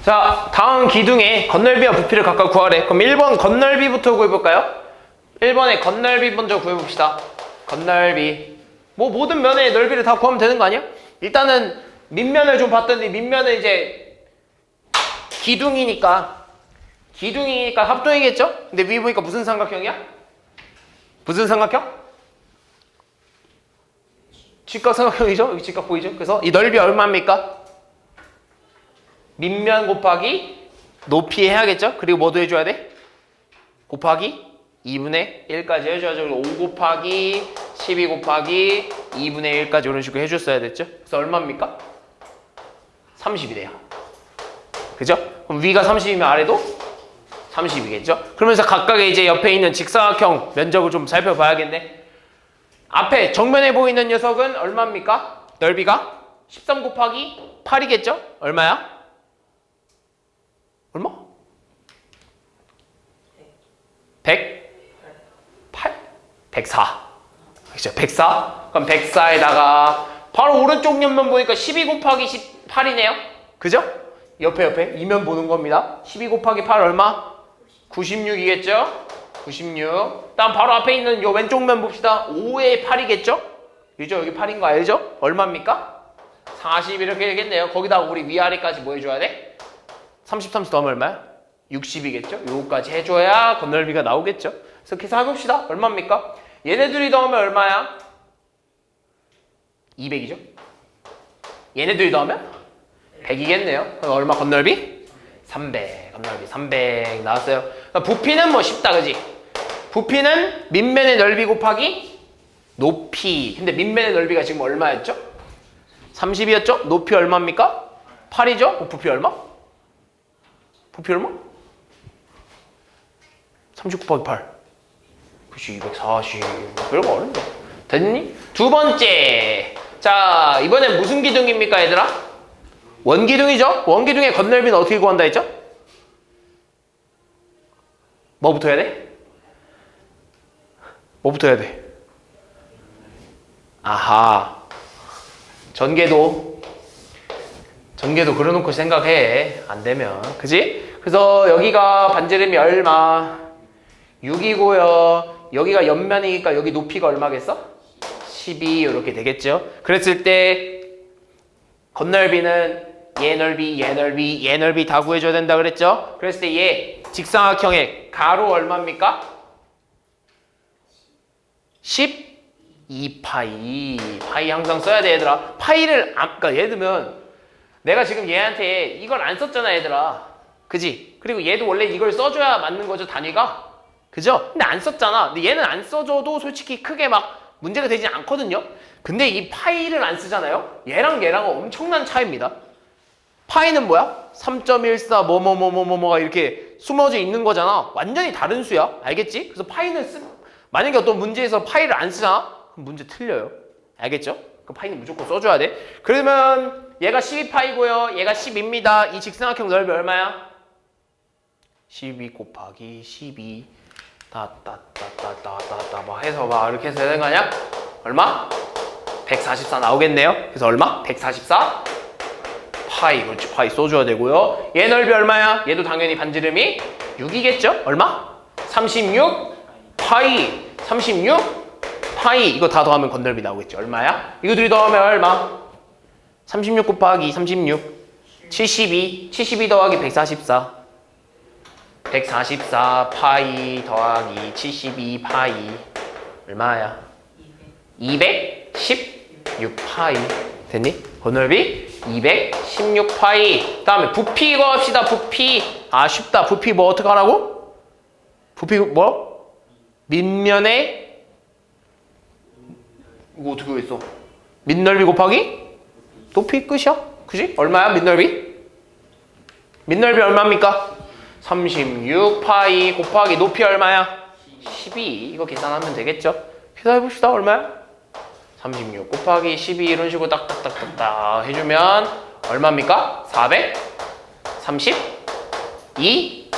자, 다음 기둥의 건널비와 부피를 각각 구하래. 그럼 1번 건널비부터 구해볼까요? 1번에 건널비 먼저 구해봅시다. 건널비. 뭐 모든 면의 넓이를 다 구하면 되는 거 아니야? 일단은 밑면을 좀 봤더니 밑면은 이제 기둥이니까 합동이겠죠? 근데 위에 보니까 무슨 삼각형이야? 무슨 삼각형? 직각 삼각형이죠? 여기 직각 보이죠? 그래서 이 넓이 얼마입니까? 밑면 곱하기 높이 해야겠죠? 그리고 뭐도 해줘야 돼? 곱하기 2분의 1까지 해줘야죠. 그리고 5 곱하기 12 곱하기 2분의 1까지 이런 식으로 해줬어야 됐죠? 그래서 얼마입니까? 30이래요. 그죠? 그럼 위가 30이면 아래도 30이겠죠? 그러면서 각각의 이제 옆에 있는 직사각형 면적을 좀 살펴봐야겠네. 앞에 정면에 보이는 녀석은 얼마입니까? 넓이가 13 곱하기 8이겠죠? 얼마야? 얼마? 108? 104. 그죠? 104? 그럼 104에다가 바로 오른쪽 옆면 보니까 12 곱하기 18이네요? 그죠? 옆에 이면 보는 겁니다. 12 곱하기 8 얼마? 96이겠죠? 96. 다음 바로 앞에 있는 요 왼쪽 면 봅시다. 5에 8이겠죠? 그죠? 여기 8인 거 알죠? 얼마입니까? 40 이렇게 되겠네요. 거기다 우리 위아래까지 뭐 해줘야 돼? 30, 30 더하면 얼마야? 60이겠죠? 요거까지 해줘야 건널비가 나오겠죠? 그래서 계산해봅시다. 얼마입니까? 얘네들이 더하면 얼마야? 200이죠? 얘네들이 더하면 100이겠네요. 그럼 얼마 건널비? 300. 건널비 300 나왔어요. 그러니까 부피는 뭐 쉽다, 그지? 부피는 밑면의 넓이 곱하기 높이. 근데 밑면의 넓이가 지금 얼마였죠? 30이었죠? 높이 얼마입니까? 8이죠? 부피 얼마? 부피 얼마? 30 곱하기 8. 그치, 240. 별거 어렵네. 됐니? 두 번째. 자, 이번엔 무슨 기둥입니까, 얘들아? 원기둥이죠? 원기둥의 건널비는 어떻게 구한다 했죠? 뭐부터 해야 돼? 뭐부터 해야 돼? 아하. 전개도 그려놓고 생각해. 안 되면. 그지? 그래서 여기가 반지름이 얼마? 6이고요. 여기가 옆면이니까 여기 높이가 얼마겠어? 12 이렇게 되겠죠? 그랬을 때 건널비는 얘 넓이 다 구해줘야 된다 그랬죠? 그랬을 때 얘 직사각형의 가로 얼마입니까? 12파이. 파이 항상 써야 돼, 얘들아. 파이를 그러니까 예를 들면 내가 지금 얘한테 이걸 안 썼잖아, 얘들아. 그지? 그리고 얘도 원래 이걸 써줘야 맞는 거죠, 단위가? 그죠? 근데 안 썼잖아. 근데 얘는 안 써줘도 솔직히 크게 막 문제가 되지 않거든요? 근데 이 파이를 안 쓰잖아요? 얘랑은 엄청난 차이입니다. 파이는 뭐야? 3.14 뭐뭐뭐뭐뭐가 이렇게 숨어져 있는 거잖아. 완전히 다른 수야. 알겠지? 그래서 파이는 만약에 어떤 문제에서 파이를 안 쓰잖아? 그럼 문제 틀려요. 알겠죠? 그 파이는 무조건 써줘야 돼. 그러면 얘가 12파이고요. 얘가 10입니다. 이 직사각형 넓이 얼마야? 12 곱하기 12 막 해서 막 이렇게 해서 되는 거 아니야? 얼마? 144 나오겠네요. 그래서 얼마? 144 파이. 그렇지, 파이 써줘야 되고요. 얘 넓이 얼마야? 얘도 당연히 반지름이 6이겠죠? 얼마? 36 파이. 36 파이. 이거 다 더하면 건널비 나오겠죠? 얼마야? 이거 둘이 더하면 얼마? 36 곱하기 36 72 더하기 144 144 파이 더하기 72 파이 얼마야? 216 파이. 됐니? 건널비 216 파이. 다음에 부피 이거 합시다. 부피. 아, 쉽다. 부피 뭐 어떻게 하라고? 부피 뭐? 밑면에 이거 어떻게 했어? 밑넓이 곱하기 높이 끝이야. 그지? 얼마야? 밑넓이? 밑넓이 얼마입니까? 36 파이 곱하기 높이 얼마야? 12. 이거 계산하면 되겠죠? 계산해봅시다. 얼마야? 36 곱하기 12 이런 식으로 딱딱딱딱딱 해주면 얼마입니까? 432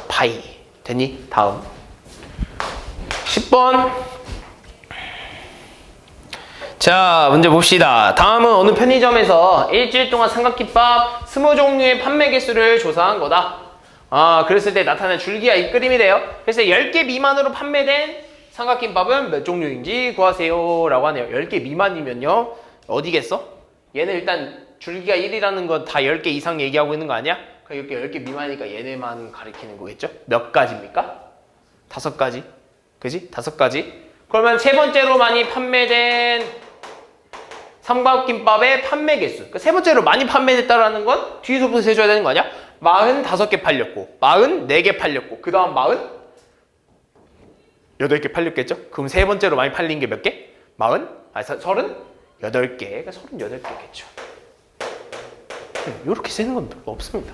파이. 됐니? 다음 10번. 자, 문제 봅시다. 다음은 어느 편의점에서 일주일 동안 삼각김밥 20종류의 판매 개수를 조사한 거다. 그랬을 때 나타난 줄기와 윗그림이래요. 그래서 10개 미만으로 판매된 삼각김밥은 몇 종류인지 구하세요 라고 하네요. 10개 미만이면요 어디겠어? 얘는 일단 줄기가 1이라는 건 다 10개 이상 얘기하고 있는 거 아니야? 그럼 이렇게 10개 미만이니까 얘네만 가리키는 거겠죠? 몇 가지입니까? 5가지. 그지? 5가지. 그러면 세 번째로 많이 판매된 삼각김밥의 판매 개수. 그러니까 세 번째로 많이 판매됐다라는 건 뒤에서부터 세줘야 되는 거 아니야? 45개 팔렸고, 44개 팔렸고, 그 다음 48개 팔렸겠죠? 그럼 세 번째로 많이 팔린 게 몇 개? 38개. 그러니까 38개겠죠. 이렇게 세는 건 별로 없습니다.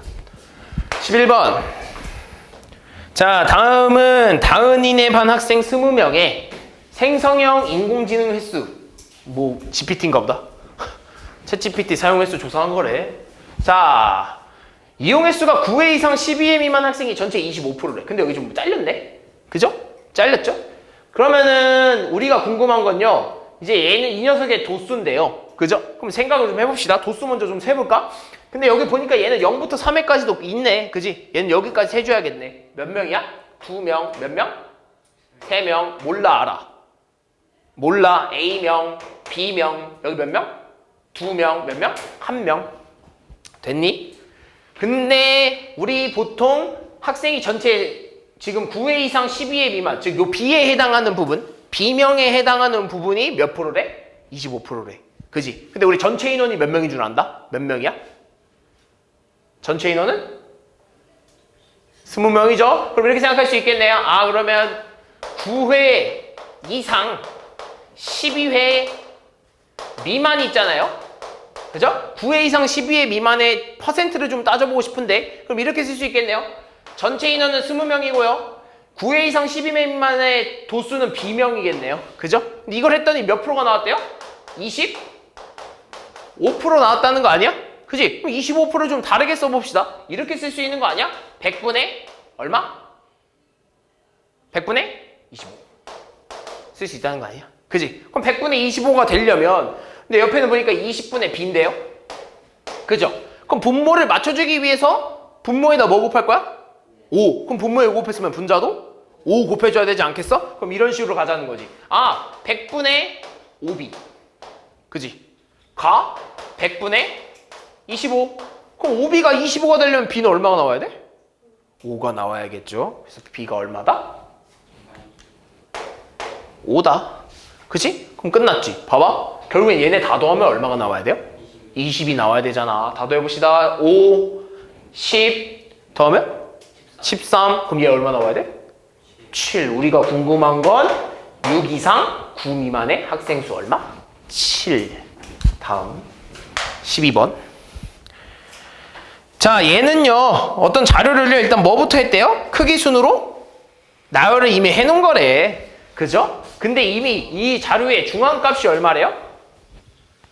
11번. 자, 다음은 다은이네 반 학생 20명의 생성형 인공지능 횟수. 뭐 GPT인가 보다. 챗 GPT 사용 횟수 조사한 거래. 자, 이용 횟수가 9회 이상 12회 미만 학생이 전체 25%래. 근데 여기 좀 잘렸네? 그죠? 잘렸죠? 그러면은 우리가 궁금한 건요. 이제 얘는 이 녀석의 도수인데요. 그죠? 그럼 생각을 좀 해봅시다. 도수 먼저 좀 세볼까? 근데 여기 보니까 얘는 0부터 3회까지도 있네. 그지? 얘는 여기까지 세줘야겠네. 몇 명이야? 2명. 몇 명? 3명. 몰라 알아. 몰라. A명, B명. 여기 몇 명? 2명. 몇 명? 1명. 됐니? 근데 우리 보통 학생이 전체 지금 9회 이상 12회 미만, 즉 요 B에 해당하는 부분, B명에 해당하는 부분이 몇 프로래? 25%래. 그지? 근데 우리 전체 인원이 몇 명인 줄 안다? 몇 명이야? 전체 인원은? 20명이죠? 그럼 이렇게 생각할 수 있겠네요. 그러면 9회 이상 12회 미만이 있잖아요? 그죠? 9회 이상 12회 미만의 퍼센트를 좀 따져보고 싶은데 그럼 이렇게 쓸 수 있겠네요. 전체 인원은 20명이고요. 9회 이상 12회 미만의 도수는 B명이겠네요. 그죠? 근데 이걸 했더니 몇 프로가 나왔대요? 25% 나왔다는 거 아니야? 그지? 그럼 25% 좀 다르게 써봅시다. 이렇게 쓸 수 있는 거 아니야? 100분의 얼마? 100분의 25. 쓸 수 있다는 거 아니야? 그지? 그럼 100분의 25가 되려면 근데 옆에는 보니까 20분의 B인데요? 그죠? 그럼 분모를 맞춰주기 위해서 분모에다 뭐 곱할 거야? 5. 그럼 분모에 5 곱했으면 분자도 5 곱해줘야 되지 않겠어? 그럼 이런 식으로 가자는 거지. 100분의 5B. 그지? 가 100분의 25. 그럼 5B가 25가 되려면 B는 얼마가 나와야 돼? 5가 나와야겠죠. 그래서 B가 얼마다? 5다. 그치? 그럼 끝났지. 봐봐. 결국엔 얘네 다 더하면 얼마가 나와야 돼요? 20이 나와야 되잖아. 다 더해봅시다. 5, 10 더하면 13. 그럼 얘 얼마 나와야 돼? 7. 우리가 궁금한 건 6 이상 9 미만의 학생 수 얼마? 7. 다음 12번. 자, 얘는요. 어떤 자료를 일단 뭐부터 했대요? 크기 순으로 나열을 이미 해놓은 거래. 그죠? 근데 이미 이 자료의 중앙값이 얼마래요?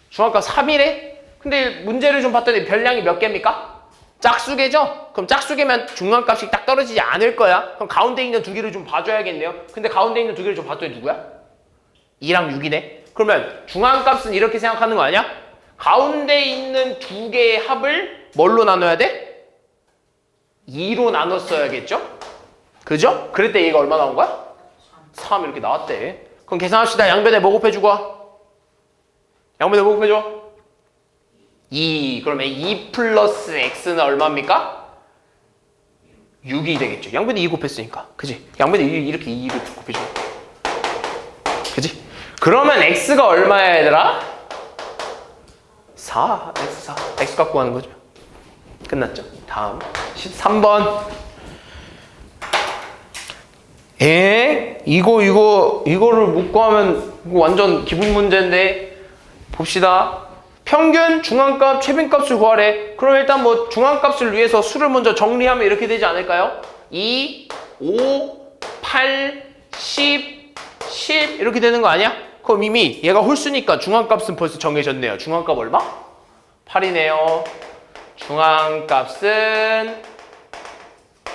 중앙값 3이래? 근데 문제를 좀 봤더니 별량이 몇 개입니까? 짝수개죠? 그럼 짝수개면 중앙값이 딱 떨어지지 않을 거야. 그럼 가운데 있는 두 개를 좀 봐줘야겠네요. 근데 가운데 있는 두 개를 좀 봤더니 누구야? 2랑 6이네? 그러면 중앙값은 이렇게 생각하는 거 아니야? 가운데 있는 두 개의 합을 뭘로 나눠야 돼? 2로 나눴어야겠죠? 그죠? 그럴 때 얘가 얼마 나온 거야? 3 이렇게 나왔대. 그럼 계산합시다. 양변에 뭐 곱해주고? 양변에 뭐 곱해줘? 2. 그러면 2 플러스 x는 얼마입니까? 6이 되겠죠. 양변에 2 곱했으니까. 그지? 양변에 이렇게 2를 곱해줘. 그지? 그러면 x가 얼마야 얘들아? 4. x 4. x 갖고 가는 거죠. 끝났죠? 다음 13번. 이거를 못 구하면 이거 완전 기분 문제인데 봅시다. 평균, 중앙값, 최빈값을 구하래. 그럼 일단 뭐 중앙값을 위해서 수를 먼저 정리하면 이렇게 되지 않을까요? 2, 5, 8, 10, 10 이렇게 되는 거 아니야? 그럼 이미 얘가 홀수니까 중앙값은 벌써 정해졌네요. 중앙값 얼마? 8이네요. 중앙값은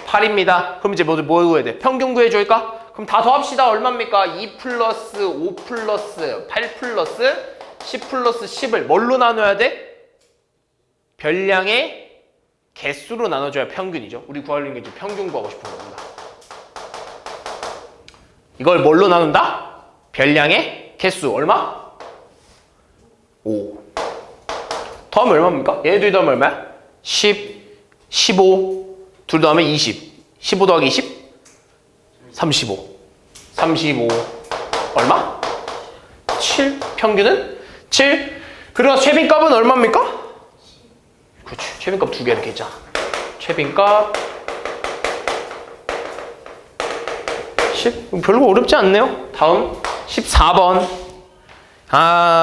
8입니다. 그럼 이제 뭐 구해야 돼? 평균 구해줄까? 그럼 다 더합시다. 얼마입니까? 2 플러스 5 플러스 8 플러스 10 플러스 10을 뭘로 나눠야 돼? 별량의 개수로 나눠줘야 평균이죠. 우리 구하려는 게 이제 평균 구하고 싶은 겁니다. 이걸 뭘로 나눈다? 별량의 개수 얼마? 5. 더하면 얼마입니까? 얘 둘 더하면 얼마야? 10, 15, 둘 더하면 20. 15 더하기 20? 35. 35 얼마? 7. 평균은 7. 그리고 최빈값은 얼마입니까? 그렇지. 최빈값 두 개 이렇게 있잖아. 최빈값 10. 별로 어렵지 않네요. 다음 14번.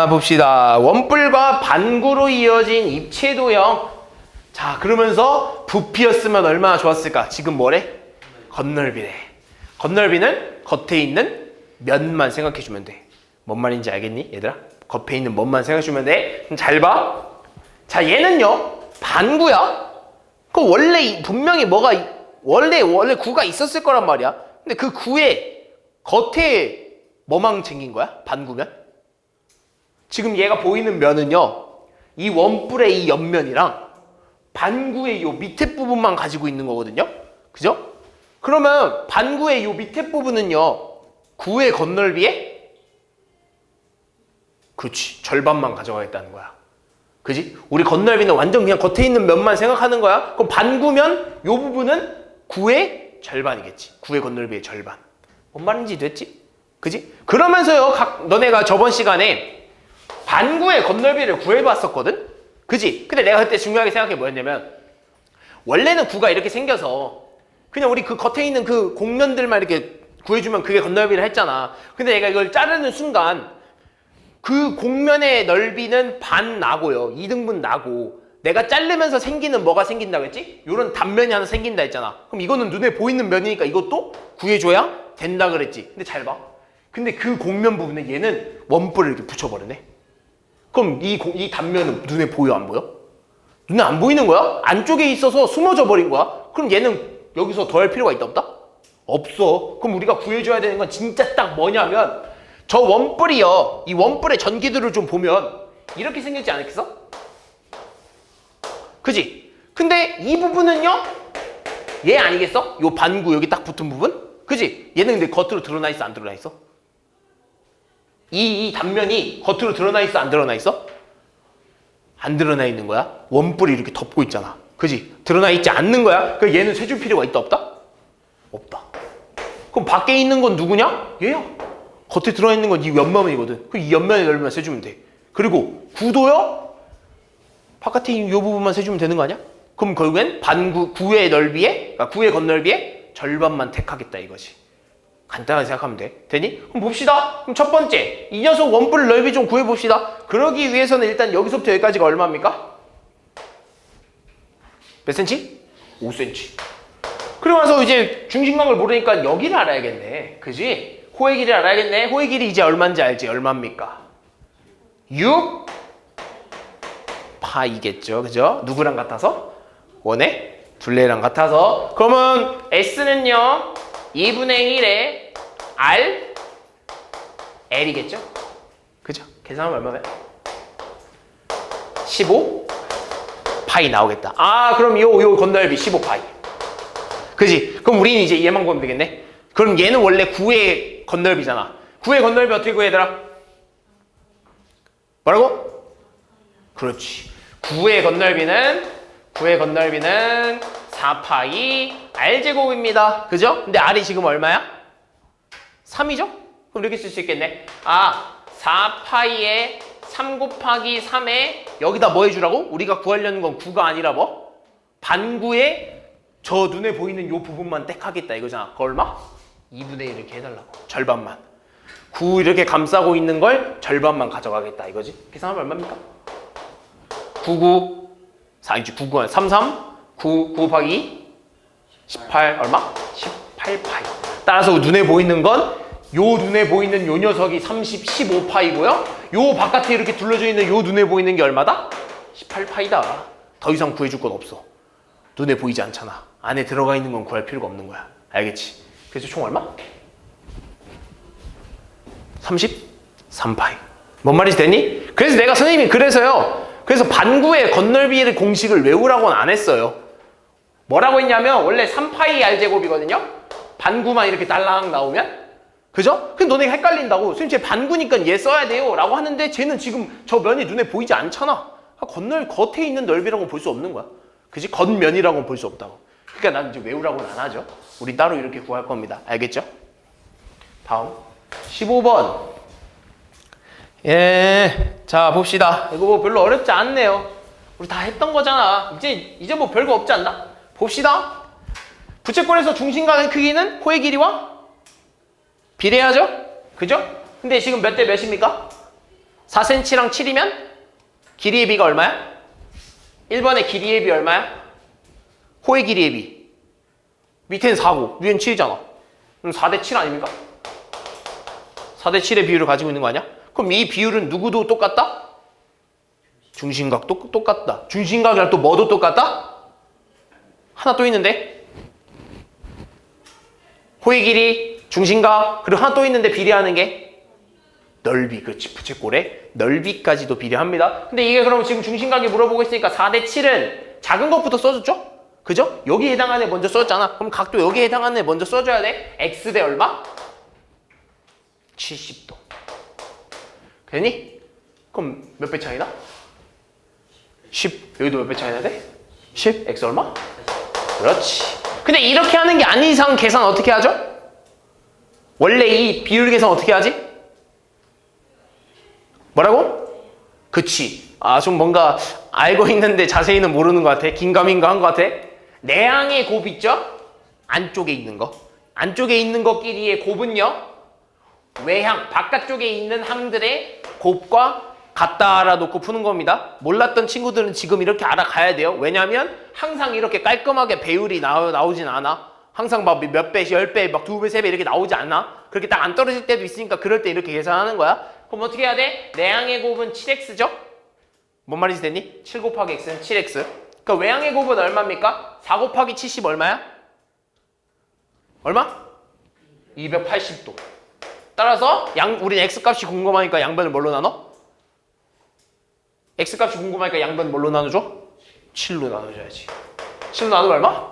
봅시다. 원뿔과 반구로 이어진 입체도형. 자, 그러면서 부피였으면 얼마나 좋았을까? 지금 뭐래? 건널비래. 건널비는 겉에 있는 면만 생각해주면 돼. 뭔 말인지 알겠니? 얘들아? 겉에 있는 면만 생각해주면 돼. 그럼 잘 봐. 자, 얘는요. 반구야. 그 원래 분명히 뭐가 원래 구가 있었을 거란 말이야. 근데 그 구에 겉에 뭐만 생긴 거야? 반구면? 지금 얘가 보이는 면은요. 이 원뿔의 이 옆면이랑 반구의 요 밑에 부분만 가지고 있는 거거든요. 그죠? 그러면 반구의 요 밑에 부분은요. 구의 건널비에 그렇지. 절반만 가져가겠다는 거야. 그지? 우리 건널비는 완전 그냥 겉에 있는 면만 생각하는 거야. 그럼 반구면 요 부분은 구의 절반이겠지. 구의 건널비의 절반. 뭔 말인지 됐지? 그지? 그러면서요. 너네가 저번 시간에 반구의 건널비를 구해봤었거든? 그지? 근데 내가 그때 중요하게 생각해 뭐였냐면 원래는 구가 이렇게 생겨서 그냥 우리 그 겉에 있는 그 곡면들만 이렇게 구해주면 그게 건널비를 했잖아. 근데 내가 이걸 자르는 순간 그 곡면의 넓이는 반 나고요. 2등분 나고 내가 자르면서 생기는 뭐가 생긴다고 했지? 요런 단면이 하나 생긴다 했잖아. 그럼 이거는 눈에 보이는 면이니까 이것도 구해줘야 된다 그랬지. 근데 잘 봐. 근데 그 곡면 부분에 얘는 원뿔을 이렇게 붙여버리네. 그럼 이 단면은 눈에 보여 안 보여? 눈에 안 보이는 거야? 안쪽에 있어서 숨어져 버린 거야? 그럼 얘는 여기서 더할 필요가 있다 없다? 없어. 그럼 우리가 구해줘야 되는 건 진짜 딱 뭐냐면 저 원뿔이요. 이 원뿔의 전기들을 좀 보면 이렇게 생겼지 않겠어? 그지? 근데 이 부분은요? 얘 아니겠어? 요 반구 여기 딱 붙은 부분? 그지? 얘는 근데 겉으로 드러나 있어 안 드러나 있어? 이 단면이 겉으로 드러나 있어 안 드러나 있어? 안 드러나 있는 거야. 원뿔이 이렇게 덮고 있잖아. 그지? 드러나 있지 않는 거야. 그럼 얘는 세줄 필요가 있다 없다? 없다. 그럼 밖에 있는 건 누구냐? 얘야. 겉에 들어가 있는 건 이 옆면이거든. 그럼 이 옆면의 넓이만 세주면 돼. 그리고 구도요? 바깥에 있는 이 부분만 세주면 되는 거 아니야? 그럼 결국엔 구의 넓이에, 그러니까 구의 건널비에 절반만 택하겠다 이거지. 간단하게 생각하면 돼. 되니? 그럼 봅시다. 그럼 첫 번째, 이 녀석 원뿔 넓이 좀 구해봅시다. 그러기 위해서는 일단 여기서부터 여기까지가 얼마입니까? 몇 cm? 5cm. 그리고 나서 이제 중심각을 모르니까 여기를 알아야겠네. 그지? 호의 길이를 알아야겠네. 호의 길이 이제 얼마인지 알지? 얼마입니까? 6 파이겠죠. 그죠? 누구랑 같아서? 원의 둘레랑 같아서. 그러면 S는요. 2분의 1에 R, L이겠죠? 그죠? 계산하면 얼마면? 15 파이 나오겠다. 그럼 요 건널비 15 파이. 그지? 그럼 우리는 이제 얘만 구하면 되겠네. 그럼 얘는 원래 9의 건널비잖아. 9의 건널비 어떻게 구해 얘들아? 뭐라고? 그렇지. 9의 건널비는 4파이 R제곱입니다. 그죠? 근데 R이 지금 얼마야? 3이죠? 그럼 이렇게 쓸 수 있겠네. 4파이에 3 곱하기 3에 여기다 뭐 해주라고? 우리가 구하려는 건 9가 아니라 뭐? 반구에 저 눈에 보이는 요 부분만 땡하겠다 이거잖아. 그 얼마? 2분의 1 이렇게 해달라고. 절반만. 9 이렇게 감싸고 있는 걸 절반만 가져가겠다 이거지. 계산하면 얼마입니까? 99 4이지 99 33 9 곱하기 18 얼마? 18파이. 따라서 눈에 보이는 건 요 눈에 보이는 요 녀석이 15파이고요. 요 바깥에 이렇게 둘러져 있는 요 눈에 보이는 게 얼마다? 18파이다. 더 이상 구해줄 건 없어. 눈에 보이지 않잖아. 안에 들어가 있는 건 구할 필요가 없는 거야. 알겠지? 그래서 총 얼마? 33파이. 뭔 말인지 됐니? 그래서 내가 선생님이 그래서 반구의 겉넓이의 공식을 외우라고는 안 했어요. 뭐라고 했냐면 원래 3파이 r제곱이거든요. 반구만 이렇게 달랑 나오면 그죠? 근데 너네 헷갈린다고. 선생님 쟤 반구니까 얘 써야 돼요 라고 하는데 쟤는 지금 저 면이 눈에 보이지 않잖아. 겉에 있는 넓이라고는 볼 수 없는 거야. 그지? 겉면이라고는 볼 수 없다고. 그러니까 난 이제 외우라고는 안 하죠. 우리 따로 이렇게 구할 겁니다. 알겠죠? 다음 15번. 예, 자 봅시다. 이거 뭐 별로 어렵지 않네요. 우리 다 했던 거잖아. 이제 뭐 별거 없지 않나? 봅시다. 부채꼴에서 중심각의 크기는 호의 길이와 비례하죠? 그죠? 근데 지금 몇 대 몇입니까? 4cm랑 7이면 길이의 비가 얼마야? 1번의 길이의 비 얼마야? 호의 길이의 비. 밑에는 4고 위에는 7이잖아. 그럼 4대 7 아닙니까? 4대 7의 비율을 가지고 있는 거 아니야? 그럼 이 비율은 누구도 똑같다? 중심각도 똑같다. 중심각이랑 또 뭐도 똑같다? 하나 또 있는데? 호의 길이, 중심각, 그리고 하나 또 있는데 비례하는 게 넓이. 그렇지. 부채꼴의 넓이까지도 비례합니다. 근데 이게 그럼 지금 중심각이 물어보고 있으니까 4대 7은 작은 것부터 써줬죠? 그죠? 여기에 해당하는 애 먼저 써줬잖아. 그럼 각도 여기에 해당하는 애 먼저 써줘야 돼. x대 얼마? 70도. 되니? 그럼 몇 배 차이나? 10. 여기도 몇 배 차이나 돼? 10. x 얼마? 그렇지. 근데 이렇게 하는 게 아닌 이상 계산 어떻게 하죠? 원래 이 비율 계산 어떻게 하지? 뭐라고? 그치. 좀 뭔가 알고 있는데 자세히는 모르는 것 같아. 긴가민가 한 것 같아. 내항의 곱 있죠? 안쪽에 있는 거. 안쪽에 있는 것끼리의 곱은요? 외항, 바깥쪽에 있는 항들의 곱과 같다 알아놓고 푸는 겁니다. 몰랐던 친구들은 지금 이렇게 알아가야 돼요. 왜냐하면 항상 이렇게 깔끔하게 배율이 나오진 않아. 항상 막 몇 배, 10배, 막 2배, 3배 이렇게 나오지 않아. 그렇게 딱 안 떨어질 때도 있으니까 그럴 때 이렇게 계산하는 거야. 그럼 어떻게 해야 돼? 내항의 곱은 7x죠? 뭔 말인지 됐니? 7 곱하기 x는 7x. 그러니까 외항의 곱은 얼마입니까? 4 곱하기 70 얼마야? 얼마? 280도. 따라서 우리는 x값이 궁금하니까 양변을 뭘로 나눠? x값이 궁금하니까 양변 뭘로 나눠줘? 7로 나눠줘야지. 7로 나누면 얼마?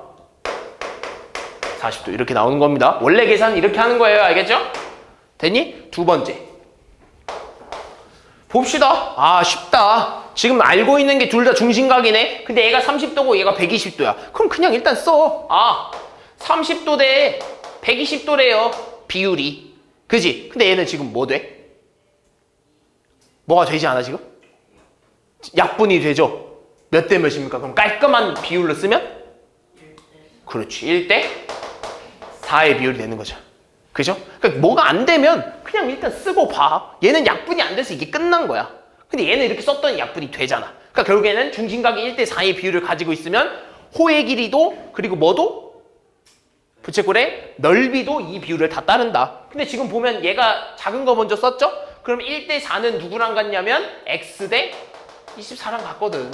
40도. 이렇게 나오는 겁니다. 원래 계산은 이렇게 하는 거예요. 알겠죠? 됐니? 두 번째. 봅시다. 쉽다. 지금 알고 있는 게 둘 다 중심각이네. 근데 얘가 30도고 얘가 120도야. 그럼 그냥 일단 써. 30도 대 120도래요. 비율이. 그지? 근데 얘는 지금 뭐 돼? 뭐가 되지 않아 지금? 약분이 되죠? 몇 대 몇입니까? 그럼 깔끔한 비율로 쓰면? 그렇지. 1대 4의 비율이 되는 거죠. 그죠? 그러니까 뭐가 안 되면 그냥 일단 쓰고 봐. 얘는 약분이 안 돼서 이게 끝난 거야. 근데 얘는 이렇게 썼더니 약분이 되잖아. 그러니까 결국에는 중심각이 1대 4의 비율을 가지고 있으면 호의 길이도 그리고 뭐도? 부채꼴의 넓이도 이 비율을 다 따른다. 근데 지금 보면 얘가 작은 거 먼저 썼죠? 그럼 1대 4는 누구랑 같냐면 x 대 24랑 같거든.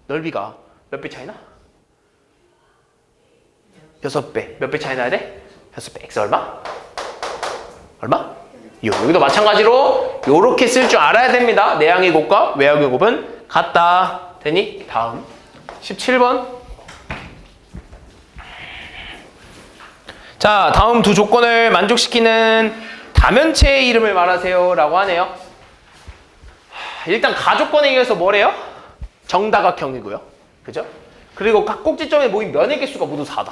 넓이가 몇 배 차이나? 6배. 몇 배 차이 나야 돼? 6배. x 얼마? 얼마? 여기도 마찬가지로 요렇게 쓸 줄 알아야 됩니다. 내항의 곱과 외항의 곱은 같다. 되니? 다음 17번. 자, 다음 두 조건을 만족시키는 다면체의 이름을 말하세요 라고 하네요. 일단 가조건에 의해서 뭐래요? 정다각형이고요. 그죠? 그리고 각 꼭지점에 모인 면의 개수가 모두 4다.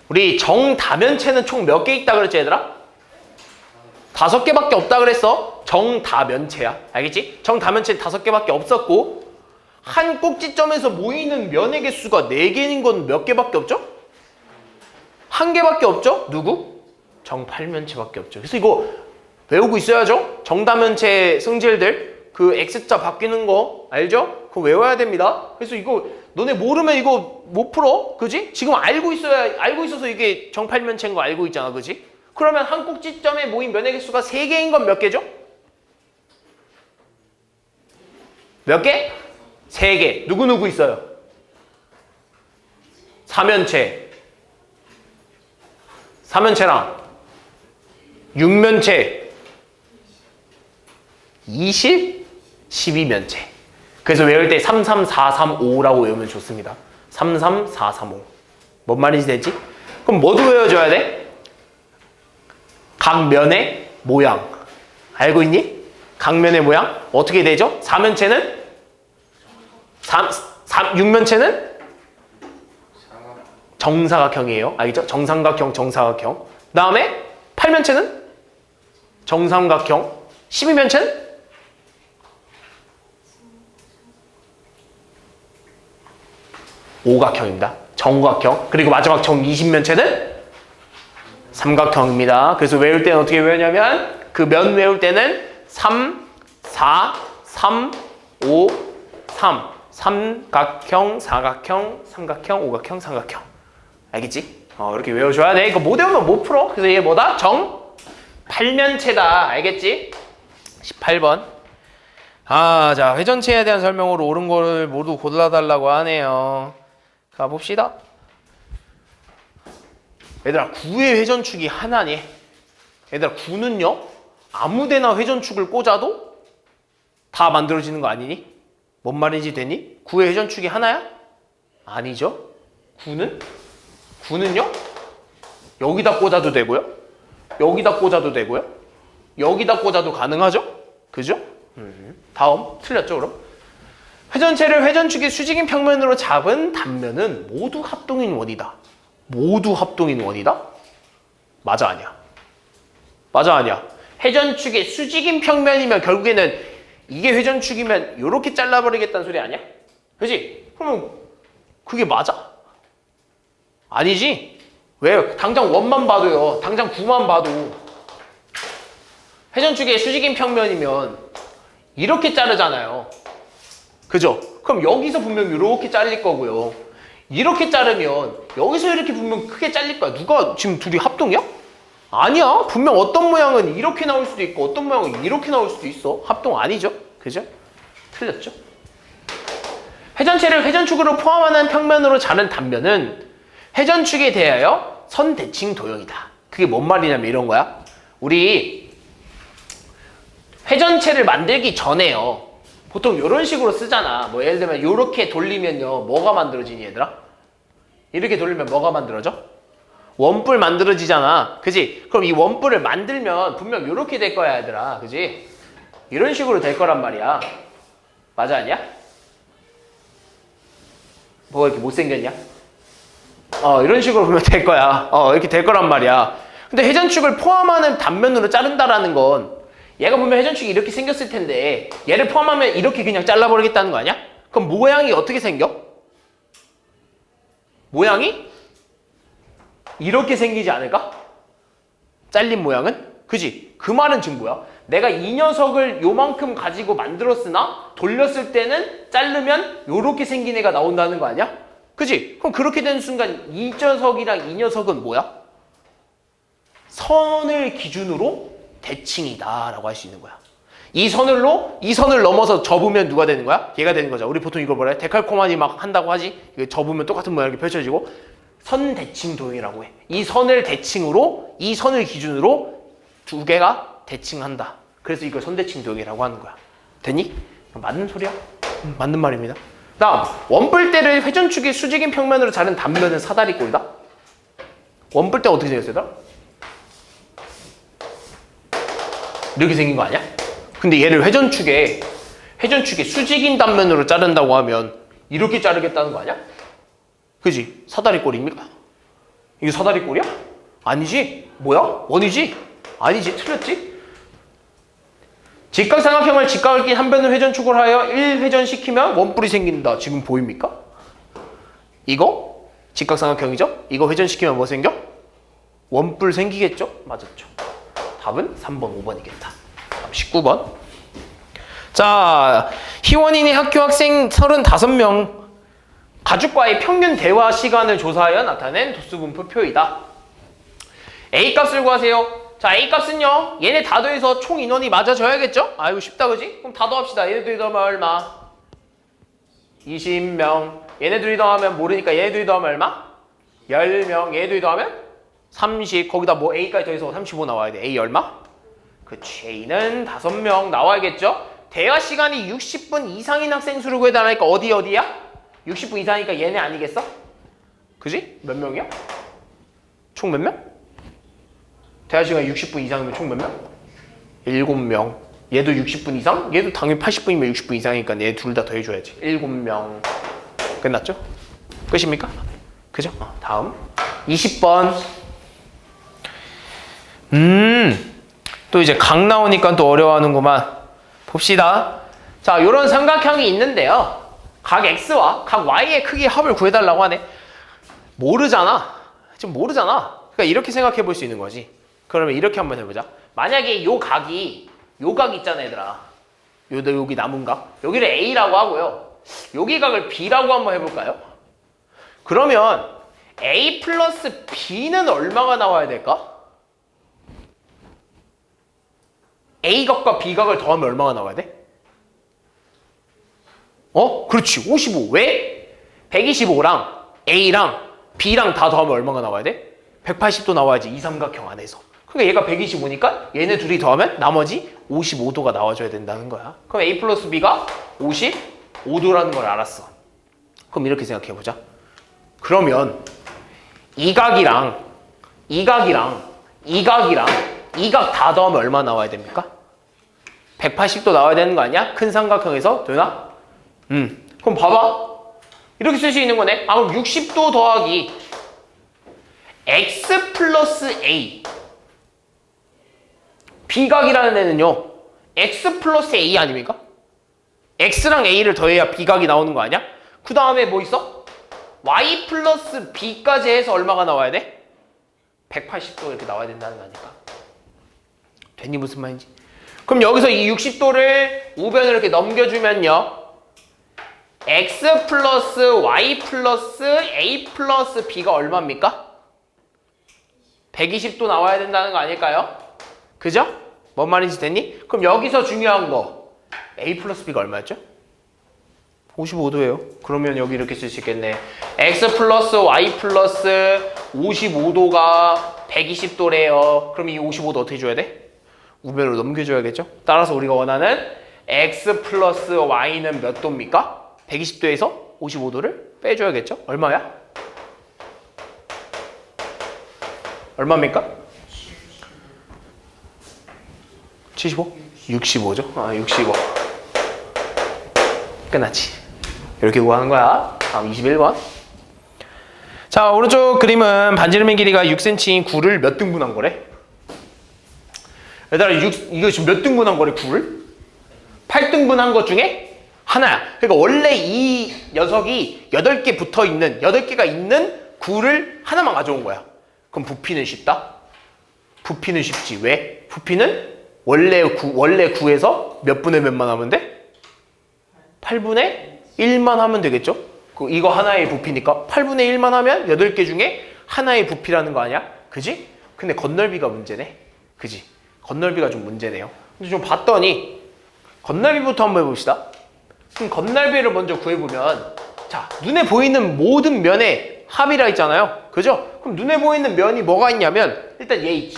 우리 정다면체는 총 몇 개 있다 그랬지 얘들아? 5개밖에 없다 그랬어. 정다면체야. 알겠지? 정다면체는 5개밖에 없었고 한 꼭지점에서 모이는 면의 개수가 4개인 건 몇 개밖에 없죠? 1개밖에 없죠? 누구? 정팔면체밖에 없죠. 그래서 이거 외우고 있어야죠? 정다면체 성질들 그 X자 바뀌는 거 알죠? 그거 외워야 됩니다. 그래서 이거 너네 모르면 이거 못 풀어. 그지? 지금 알고 있어서 이게 정팔면체인 거 알고 있잖아. 그지? 그러면 한 꼭지점에 모인 면의 개수가 3개인 건 몇 개죠? 몇 개? 3개. 누구 있어요? 4면체랑 6면체 20, 12면체. 그래서 외울 때 33435라고 외우면 좋습니다. 33435. 뭔 말인지 됐지? 그럼 뭐도 외워줘야 돼? 각 면의 모양. 알고 있니? 각 면의 모양? 어떻게 되죠? 4면체는? 6면체는? 정사각형이에요. 알겠죠? 정삼각형, 정사각형. 그 다음에 8면체는? 정삼각형. 12면체는? 오각형입니다. 정각형. 그리고 마지막 정 20면체는? 삼각형입니다. 그래서 외울 때는 어떻게 외우냐면 그 면 외울 때는 3, 4, 3, 5, 3. 삼각형, 사각형, 삼각형, 오각형, 삼각형. 알겠지? 이렇게 외워줘야 돼. 이거 못 외우면 못 풀어. 그래서 이게 뭐다? 정 8면체다. 알겠지? 18번. 자, 회전체에 대한 설명으로 옳은 거를 모두 골라달라고 하네요. 가봅시다. 얘들아, 구의 회전축이 하나니? 얘들아, 구는요? 아무데나 회전축을 꽂아도 다 만들어지는 거 아니니? 뭔 말인지 되니? 구의 회전축이 하나야? 아니죠. 구는요? 여기다 꽂아도 되고요. 여기다 꽂아도 되고요. 여기다 꽂아도 가능하죠? 그죠? 다음, 틀렸죠, 그럼? 회전체를 회전축의 수직인 평면으로 잡은 단면은 모두 합동인 원이다. 모두 합동인 원이다? 맞아, 아니야? 맞아, 아니야? 회전축의 수직인 평면이면 결국에는 이게 회전축이면 이렇게 잘라버리겠다는 소리 아니야? 그지? 그러면 그게 맞아? 아니지? 왜? 당장 원만 봐도요. 당장 구만 봐도 회전축의 수직인 평면이면 이렇게 자르잖아요. 그죠? 그럼 여기서 분명 이렇게 잘릴 거고요. 이렇게 자르면 여기서 이렇게 분명 크게 잘릴 거야. 누가 지금 둘이 합동이야? 아니야. 분명 어떤 모양은 이렇게 나올 수도 있고 어떤 모양은 이렇게 나올 수도 있어. 합동 아니죠? 그죠? 틀렸죠? 회전체를 회전축으로 포함하는 평면으로 자른 단면은 회전축에 대하여 선대칭 도형이다. 그게 뭔 말이냐면 이런 거야. 우리 회전체를 만들기 전에요. 보통 이런 식으로 쓰잖아. 뭐 예를 들면 이렇게 돌리면요. 뭐가 만들어지니 얘들아? 이렇게 돌리면 뭐가 만들어져? 원뿔 만들어지잖아. 그지? 그럼 이 원뿔을 만들면 분명 이렇게 될 거야 얘들아. 그지? 이런 식으로 될 거란 말이야. 맞아 아니야? 뭐가 이렇게 못생겼냐? 이런 식으로 보면 될 거야. 이렇게 될 거란 말이야. 근데 회전축을 포함하는 단면으로 자른다라는 건 얘가 보면 회전축이 이렇게 생겼을 텐데 얘를 포함하면 이렇게 그냥 잘라버리겠다는 거 아니야? 그럼 모양이 어떻게 생겨? 모양이 이렇게 생기지 않을까? 잘린 모양은? 그지? 그 말은 지금 뭐야? 내가 이 녀석을 요만큼 가지고 만들었으나 돌렸을 때는 자르면 요렇게 생긴 애가 나온다는 거 아니야? 그지? 그럼 그렇게 되는 순간 이 녀석이랑 이 녀석은 뭐야? 선을 기준으로 대칭이다 라고 할 수 있는 거야. 이 선을 넘어서 접으면 누가 되는 거야? 얘가 되는 거죠. 우리 보통 이걸 뭐라 해? 데칼코마니 막 한다고 하지? 이거 접으면 똑같은 모양이 펼쳐지고 선대칭 도형이라고 해. 이 선을 대칭으로 이 선을 기준으로 두 개가 대칭한다. 그래서 이걸 선대칭 도형이라고 하는 거야. 됐니? 맞는 소리야? 맞는 말입니다. 다음, 원뿔대를 회전축의 수직인 평면으로 자른 단면은 사다리꼴이다. 원뿔대 어떻게 생겼어요? 이렇게 생긴 거 아니야? 근데 얘를 회전축의 수직인 단면으로 자른다고 하면 이렇게 자르겠다는 거 아니야? 그지? 사다리꼴입니까? 이게 사다리꼴이야? 아니지? 뭐야? 원이지? 아니지? 틀렸지? 직각삼각형을 직각을 낀 한 변을 회전축을 하여 1회전시키면 원뿔이 생긴다. 지금 보입니까? 이거 직각삼각형이죠? 이거 회전시키면 뭐 생겨? 원뿔 생기겠죠? 맞았죠. 답은 3번, 5번이겠다. 19번. 자, 희원이네 학교 학생 35명 가족과의 평균 대화 시간을 조사하여 나타낸 도수분포표이다. A값을 구하세요. 자, A값은요. 얘네 다 더해서 총 인원이 맞아져야겠죠? 이거 쉽다 그지? 그럼 다 더합시다. 얘네들이 더하면 얼마? 20명. 얘네들이 더하면 모르니까 얘네들이 더하면 얼마? 10명. 얘네들이 더하면 30. 거기다 뭐 A까지 더해서 35 나와야 돼. A 얼마? 그치. A는 5명 나와야겠죠? 대화 시간이 60분 이상인 학생 수를 구해달라니까 어디야? 60분 이상이니까 얘네 아니겠어? 그지? 몇 명이야? 총 몇 명? 대화 시간 60분 이상이면 총 몇 명? 7명. 얘도 60분 이상? 얘도 당연히 80분이면 60분 이상이니까 얘 둘 다 더해줘야지. 7명. 끝났죠? 끝입니까? 그죠? 다음 20번. 또 이제 각 나오니까 또 어려워하는구만. 봅시다. 자, 요런 삼각형이 있는데요. 각 X와 각 Y의 크기의 합을 구해달라고 하네. 모르잖아. 지금 모르잖아. 그러니까 이렇게 생각해 볼 수 있는 거지. 그러면 이렇게 한번 해보자. 만약에 요 각 있잖아, 얘들아. 여기 남은 각. 여기를 A라고 하고요. 여기 각을 B라고 한번 해볼까요? 그러면 A 플러스 B는 얼마가 나와야 될까? A 각과 B 각을 더하면 얼마가 나와야 돼? 그렇지. 55. 왜? 125랑 A랑 B랑 다 더하면 얼마가 나와야 돼? 180도 나와야지. 이 삼각형 안에서. 그러니까 얘가 125니까 얘네 둘이 더하면 나머지 55도가 나와줘야 된다는 거야. 그럼 A 플러스 B가 55도라는 걸 알았어. 그럼 이렇게 생각해보자. 그러면 이 각이랑 이 각이랑 이 각이랑 이 각 다 더하면 얼마 나와야 됩니까? 180도 나와야 되는 거 아니야? 큰 삼각형에서 되나? 그럼 봐봐. 이렇게 쓸 수 있는 거네. 그럼 60도 더하기 X 플러스 A. B각이라는 애는요. X 플러스 A 아닙니까? X랑 A를 더해야 B각이 나오는 거 아니야? 그 다음에 뭐 있어? Y 플러스 B까지 해서 얼마가 나와야 돼? 180도 이렇게 나와야 된다는 거 아닐까? 됐니? 무슨 말인지? 그럼 여기서 이 60도를 우변으로 이렇게 넘겨주면요. X 플러스 Y 플러스 A 플러스 B가 얼마입니까? 120도 나와야 된다는 거 아닐까요? 그죠? 뭔 말인지 됐니? 그럼 여기서 중요한 거 A 플러스 B가 얼마였죠? 55도예요. 그러면 여기 이렇게 쓸 수 있겠네. X 플러스 Y 플러스 55도가 120도래요. 그럼 이 55도 어떻게 줘야 돼? 우변으로 넘겨줘야겠죠? 따라서 우리가 원하는 X 플러스 Y는 몇 도입니까? 120도에서 55도를 빼줘야겠죠? 얼마야? 얼마입니까? 75? 65죠? 65. 끝났지. 이렇게 구하는 거야. 다음 21번. 자, 오른쪽 그림은 반지름의 길이가 6cm인 구를 몇 등분한 거래? 얘들아, 이거 지금 몇 등분한 거래, 구를? 8등분한 것 중에 하나야. 그러니까 원래 이 녀석이 8개 붙어 있는, 8개가 있는 구를 하나만 가져온 거야. 그럼 부피는 쉽다? 부피는 쉽지. 왜? 부피는 원래 구에서 몇 분의 몇만 하면 돼? 8분의 1만 하면 되겠죠? 이거 하나의 부피니까 8분의 1만 하면 8개 중에 하나의 부피라는 거 아니야? 그지? 근데 건널비가 문제네. 그지? 건널비가 좀 문제네요. 근데 좀 봤더니 건널비부터 한번 해봅시다. 그럼 건널비를 먼저 구해보면, 자, 눈에 보이는 모든 면의 합이라 있잖아요. 그죠? 그럼 눈에 보이는 면이 뭐가 있냐면 일단 얘 있지.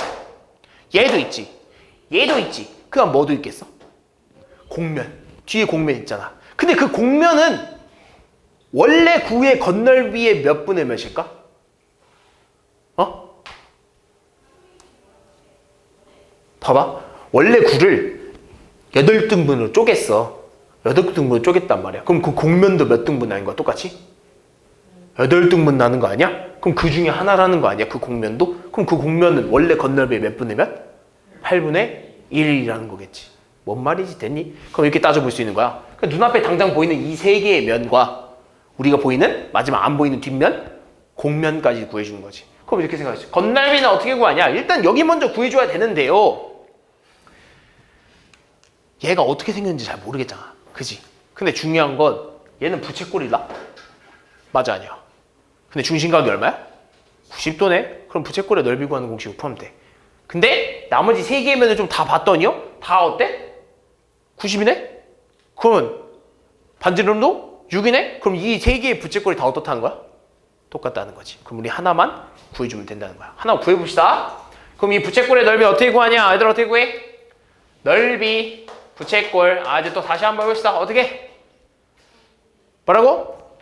얘도 있지. 얘도 있지. 그 다음 뭐도 있겠어? 곡면. 뒤에 곡면 있잖아. 근데 그 곡면은 원래 구의 건널비의 몇 분의 몇일까? 봐봐. 원래 구를 8등분으로 쪼갰어. 8등분으로 쪼갰단 말이야. 그럼 그 곡면도 몇 등분 나는 거야? 똑같이? 8등분 나는 거 아니야? 그럼 그 중에 하나라는 거 아니야? 그 곡면도? 그럼 그 곡면은 원래 건널비의 몇 분의 몇? 8분의 1이라는 거겠지. 뭔 말이지? 됐니? 그럼 이렇게 따져볼 수 있는 거야. 그러니까 눈앞에 당장 보이는 이 세 개의 면과 우리가 보이는 마지막 안 보이는 뒷면, 곡면까지 구해주는 거지. 그럼 이렇게 생각했어요. 건널비는 어떻게 구하냐? 일단 여기 먼저 구해줘야 되는데요. 얘가 어떻게 생겼는지 잘 모르겠잖아. 그지? 근데 중요한 건 얘는 부채꼴이다. 맞아, 아니야? 근데 중심각이 얼마야? 90도네? 그럼 부채꼴의 넓이 구하는 공식 구하면 돼. 근데 나머지 세 개의 면을 좀 다 봤더니요? 다 어때? 90이네? 그러면 반지름도 6이네? 그럼 이 세 개의 부채꼴이 다 어떻다는 거야? 똑같다는 거지. 그럼 우리 하나만 구해주면 된다는 거야. 하나 구해봅시다. 그럼 이 부채꼴의 넓이 어떻게 구하냐? 얘들 어떻게 구해? 넓이 부채꼴. 아, 이제 또 다시 한번 해봅시다. 어떻게? 뭐라고?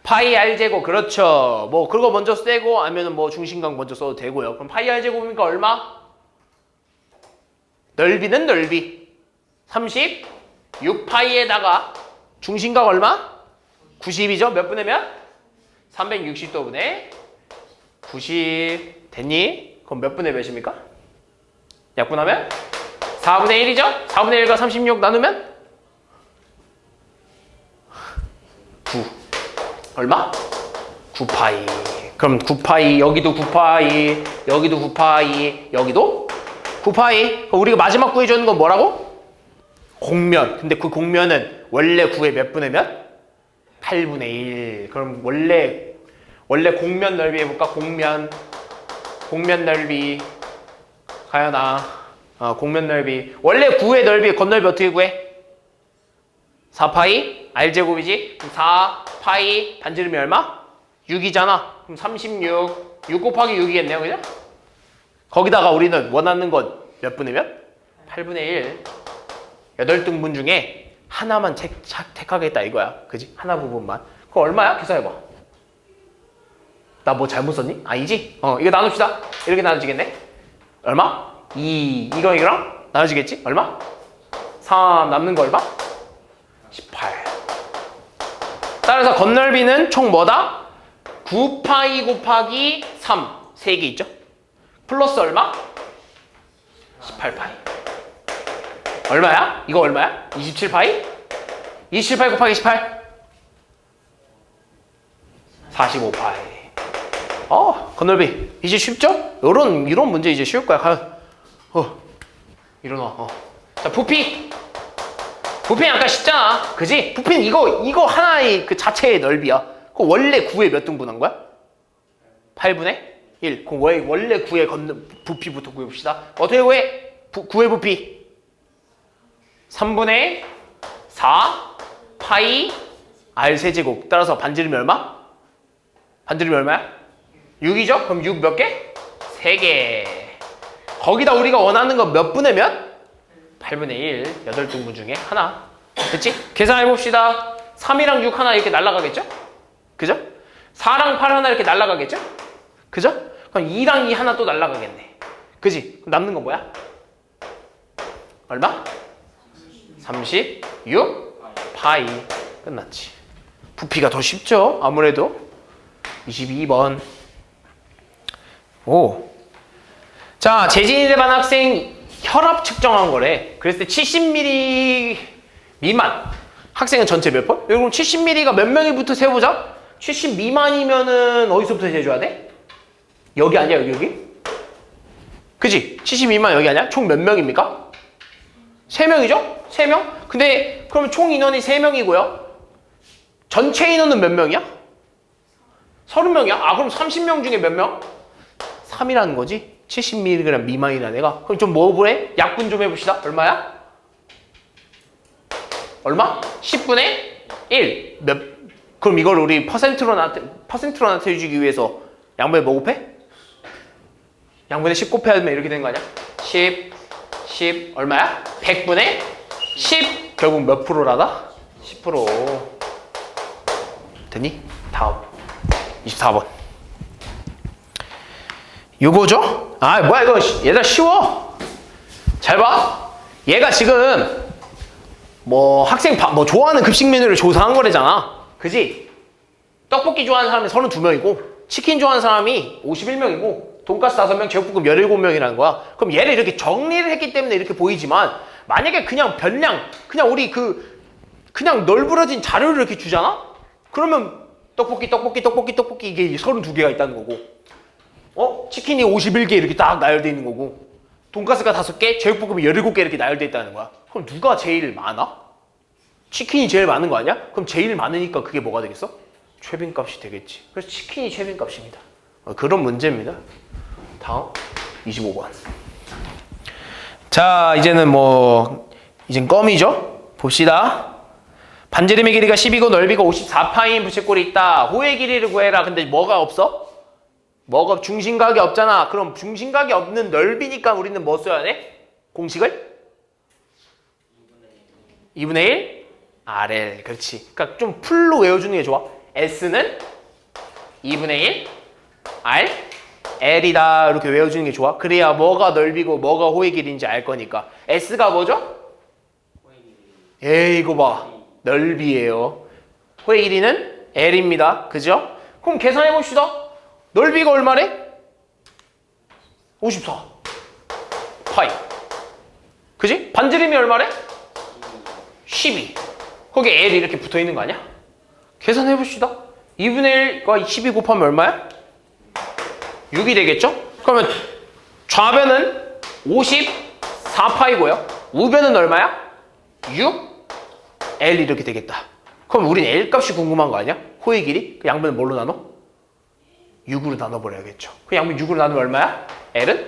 파이 r제곱. 그렇죠. 뭐 그거 먼저 쓰고 아니면 뭐 중심각 먼저 써도 되고요. 그럼 파이 r제곱이니까 얼마? 넓이는 넓이 36파이에다가 중심각 얼마? 90이죠. 몇 분의 몇? 360도분의 90 됐니? 그럼 몇 분의 몇입니까? 약분하면 4분의 1이죠? 4분의 1과 36 나누면 9 얼마? 9파이. 그럼 9파이 여기도 9파이 여기도 9파이 여기도 9파이. 우리가 마지막 구해주는 건 뭐라고? 공면. 근데 그 공면은 원래 9의 몇 분의 몇? 8분의 1. 그럼 원래 공면 넓이 해볼까? 공면 넓이 가연아. 공면 넓이 원래 9의 넓이 건넓이 어떻게 구해? 4파이 r제곱이지? 4파이 반지름이 얼마? 6이잖아. 그럼 36 6 곱하기 6이겠네요. 그죠? 거기다가 우리는 원하는 건 몇 분의 몇? 8분의 1. 8등분 중에 하나만 택하겠다 이거야. 그지? 하나 부분만. 그거 얼마야? 계산해봐. 나 뭐 잘못 썼니? 아니지? 이거 나눕시다. 이렇게 나눠지겠네. 얼마? 2. 이거랑 나눠지겠지? 얼마? 3. 남는 거 얼마? 18. 따라서 건넓이는 총 뭐다? 9파이 곱하기 3. 3개 있죠? 플러스 얼마? 18파이. 얼마야? 이거 얼마야? 27파이? 27파이 곱하기 18? 45파이. 건넓이. 이제 쉽죠? 이런 문제 이제 쉬울 거야. 가연. 일어나. 자, 부피. 부피는 아까 쉽잖아. 그지? 부피는 이거 하나의 그 자체의 넓이야. 그 원래 9에 몇 등분한 거야? 8분의 1. 그럼 원래 9의 부피부터 구해봅시다. 어떻게 구해? 9의 부피. 3분의 4 파이 r 세제곱. 따라서 반지름이 얼마? 반지름이 얼마야? 6이죠? 그럼 6 몇 개? 3개. 거기다 우리가 원하는 건 몇 분의 몇? 8분의 1. 8등분 중에 하나. 됐지? 계산해봅시다. 3이랑 6 하나 이렇게 날아가겠죠? 그죠? 4랑 8 하나 이렇게 날아가겠죠? 그죠? 그럼 2랑 2 하나 또 날아가겠네. 그지? 그럼 남는 건 뭐야? 얼마? 36 파이. 끝났지. 부피가 더 쉽죠? 아무래도. 22번. 오. 자, 재진이 대반 학생 혈압 측정한 거래. 그랬을 때 70ml 미만. 학생은 전체 몇 번? 그럼 70ml가 몇 명이부터 세보자. 70 미만이면은 어디서부터 재줘야 돼? 여기 아니야, 여기? 그지? 70 미만 여기 아니야? 총 몇 명입니까? 3명이죠? 3명? 근데 그러면 총 인원이 3명이고요. 전체 인원은 몇 명이야? 30명이야? 그럼 30명 중에 몇 명? 3이라는 거지? 70mg 미만이라는 애가. 그럼 좀 뭐 보래? 약분 좀 해봅시다. 얼마야? 얼마? 10분의 1. 그럼 이걸 우리 퍼센트로 나타내주기 위해서 양분에 뭐 곱해? 양분에 10 곱해야 되면 이렇게 되는 거 아니야? 10 얼마야? 100분의 10. 결국 몇 프로라다? 10%. 됐니? 다음 24번. 요거죠? 뭐야 이거. 얘들아 쉬워. 잘 봐. 얘가 지금 뭐 학생 뭐 좋아하는 급식 메뉴를 조사한 거래잖아. 그지? 떡볶이 좋아하는 사람이 32명이고 치킨 좋아하는 사람이 51명이고 돈가스 5명, 제육볶음 17명이라는 거야. 그럼 얘를 이렇게 정리를 했기 때문에 이렇게 보이지만 만약에 그냥 그냥 우리 그냥 널브러진 자료를 이렇게 주잖아? 그러면 떡볶이 이게 32개가 있다는 거고, 치킨이 51개 이렇게 딱 나열돼 있는 거고, 돈가스가 5개, 제육볶음이 17개 이렇게 나열돼 있다는 거야. 그럼 누가 제일 많아? 치킨이 제일 많은 거 아니야? 그럼 제일 많으니까 그게 뭐가 되겠어? 최빈값이 되겠지. 그래서 치킨이 최빈값입니다. 그런 문제입니다. 다음 25번. 자, 이제는 이젠 껌이죠? 봅시다. 반지름의 길이가 10이고 넓이가 54파인 부채꼴이 있다. 호의 길이를 구해라. 근데 뭐가 없어? 중심각이 없잖아. 그럼 중심각이 없는 넓이니까 우리는 뭐 써야 돼? 공식을? 2분의 1 RL. 그렇지. 그러니까 좀 풀로 외워주는 게 좋아. S는 2분의 1 R L이다. 이렇게 외워주는 게 좋아. 그래야 뭐가 넓이고 뭐가 호의 길이인지 알 거니까. S가 뭐죠? 에이, 이거 봐. 넓이에요. 호의 길이는 L입니다. 그죠? 그럼 계산해 봅시다. 넓이가 얼마래? 54 파이. 그지? 반지름이 얼마래? 12. 거기 L이 이렇게 붙어 있는 거 아니야? 계산해 봅시다. 2분의 1과 12 곱하면 얼마야? 6이 되겠죠? 그러면 좌변은 54파이고요. 우변은 얼마야? 6? L 이렇게 되겠다. 그럼 우린 L 값이 궁금한 거 아니야? 호의 길이? 그 양변을 뭘로 나눠? 6으로 나눠버려야겠죠. 그 양변 6으로 나누면 얼마야? L은?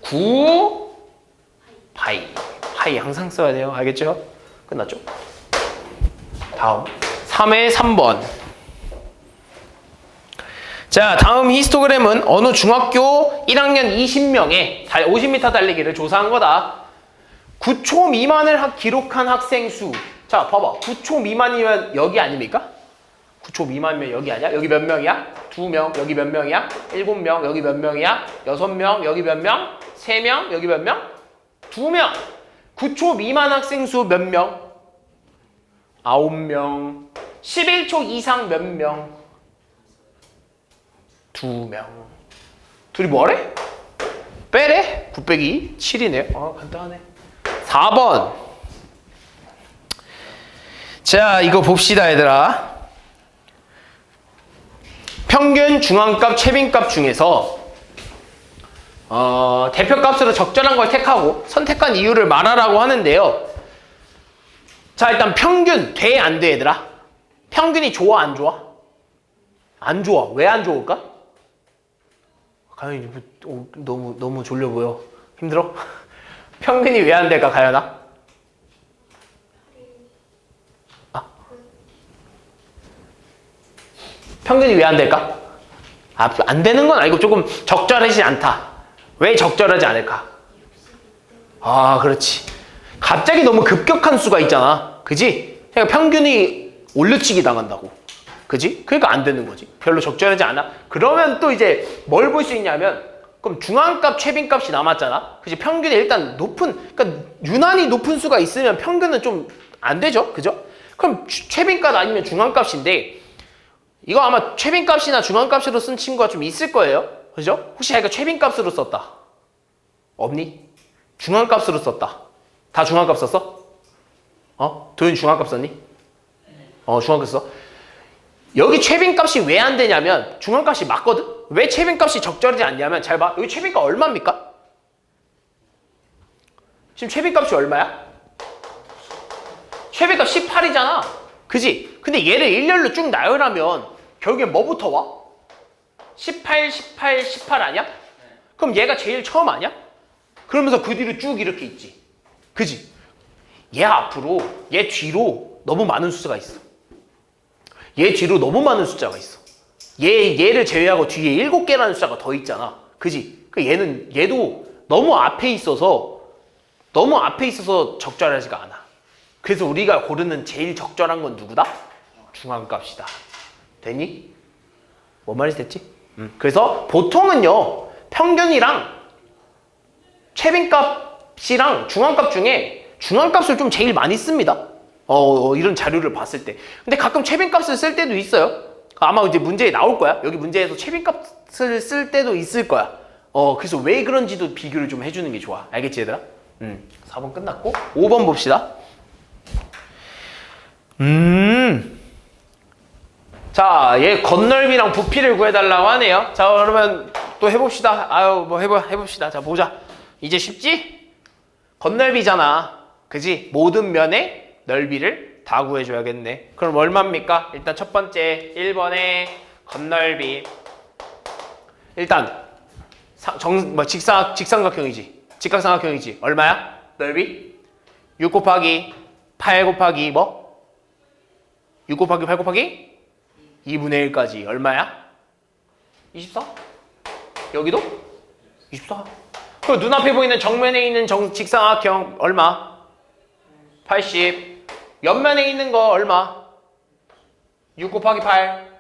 9 파이. 파이 항상 써야 돼요. 알겠죠? 끝났죠? 다음 3의 3번. 자, 다음 히스토그램은 어느 중학교 1학년 20명의 50m 달리기를 조사한 거다. 9초 미만을 기록한 학생 수. 자, 봐봐. 9초 미만이면 여기 아닙니까? 9초 미만이면 여기 아니야? 여기 몇 명이야? 2명. 여기 몇 명이야? 7명. 여기 몇 명이야? 6명. 여기 몇 명? 3명. 여기 몇 명? 2명. 9초 미만 학생 수 몇 명? 9명. 11초 이상 몇 명? 2명. 둘이 뭐래? 빼래? 9 빼기 7이네요. 아, 간단하네. 4번. 자, 이거 봅시다, 얘들아. 평균 중앙값, 최빈값 중에서 대표값으로 적절한 걸 택하고 선택한 이유를 말하라고 하는데요. 자, 일단 평균 돼, 안 돼, 얘들아? 평균이 좋아, 안 좋아? 안 좋아. 왜 안 좋을까? 가연이 너무 졸려 보여. 힘들어? 평균이 왜 안 될까, 가연아? 평균이 왜 안 될까? 안 되는 건 아니고 조금 적절하지 않다. 왜 적절하지 않을까? 그렇지. 갑자기 너무 급격한 수가 있잖아. 그지? 그러니까 평균이 올려치기 당한다고. 그지? 그러니까 안 되는 거지. 별로 적절하지 않아. 그러면 또 이제 뭘 볼 수 있냐면, 그럼 중앙값, 최빈값이 남았잖아. 그지? 평균이 일단 그러니까 유난히 높은 수가 있으면 평균은 좀 안 되죠. 그죠? 그럼 최빈값 아니면 중앙값인데, 이거 아마 최빈값이나 중앙값으로 쓴 친구가 좀 있을 거예요. 그죠? 혹시 자기가 최빈값으로 썼다. 없니? 중앙값으로 썼다. 다 중앙값 썼어? 도윤 중앙값 썼니? 중앙값 썼어. 여기 최빈값이 왜 안 되냐면 중앙값이 맞거든? 왜 최빈값이 적절하지 않냐면 잘 봐. 여기 최빈값 얼마입니까? 지금 최빈값이 얼마야? 최빈값 18이잖아. 그지? 근데 얘를 일렬로 쭉 나열하면 결국엔 뭐부터 와? 18, 18, 18 아니야? 그럼 얘가 제일 처음 아니야? 그러면서 그 뒤로 쭉 이렇게 있지. 그지? 얘 앞으로, 얘 뒤로 너무 많은 숫자가 있어. 얘 뒤로 너무 많은 숫자가 있어. 얘를 제외하고 뒤에 7개라는 숫자가 더 있잖아. 그지? 얘도 너무 앞에 있어서 적절하지가 않아. 그래서 우리가 고르는 제일 적절한 건 누구다? 중앙값이다. 됐니? 뭔 말인지 됐지? 그래서 보통은요, 평균이랑 최빈값이랑 중앙값 중에 중앙값을 좀 제일 많이 씁니다. 이런 자료를 봤을 때. 근데 가끔 최빈값을 쓸 때도 있어요. 아마 이제 문제에 나올 거야. 여기 문제에서 최빈값을 쓸 때도 있을 거야. 그래서 왜 그런지도 비교를 좀 해주는 게 좋아. 알겠지, 얘들아? 4번 끝났고 5번 봅시다. 자, 얘 겉넓이랑 부피를 구해달라고 하네요. 자, 그러면 또 해봅시다. 해봅시다. 자, 보자. 이제 쉽지? 겉넓이잖아. 그지? 모든 면의 넓이를 다 구해줘야겠네. 그럼 얼마입니까? 일단 첫 번째 1번의 겉넓이. 일단 직삼각형이지. 직각삼각형이지. 얼마야? 넓이? 6 곱하기 8 곱하기 뭐? 6 곱하기 8 곱하기 2분의 1까지 얼마야? 24? 여기도? 24. 그리고 눈앞에 보이는 정면에 있는 직사각형 얼마? 80. 옆면에 있는 거 얼마? 6 곱하기 8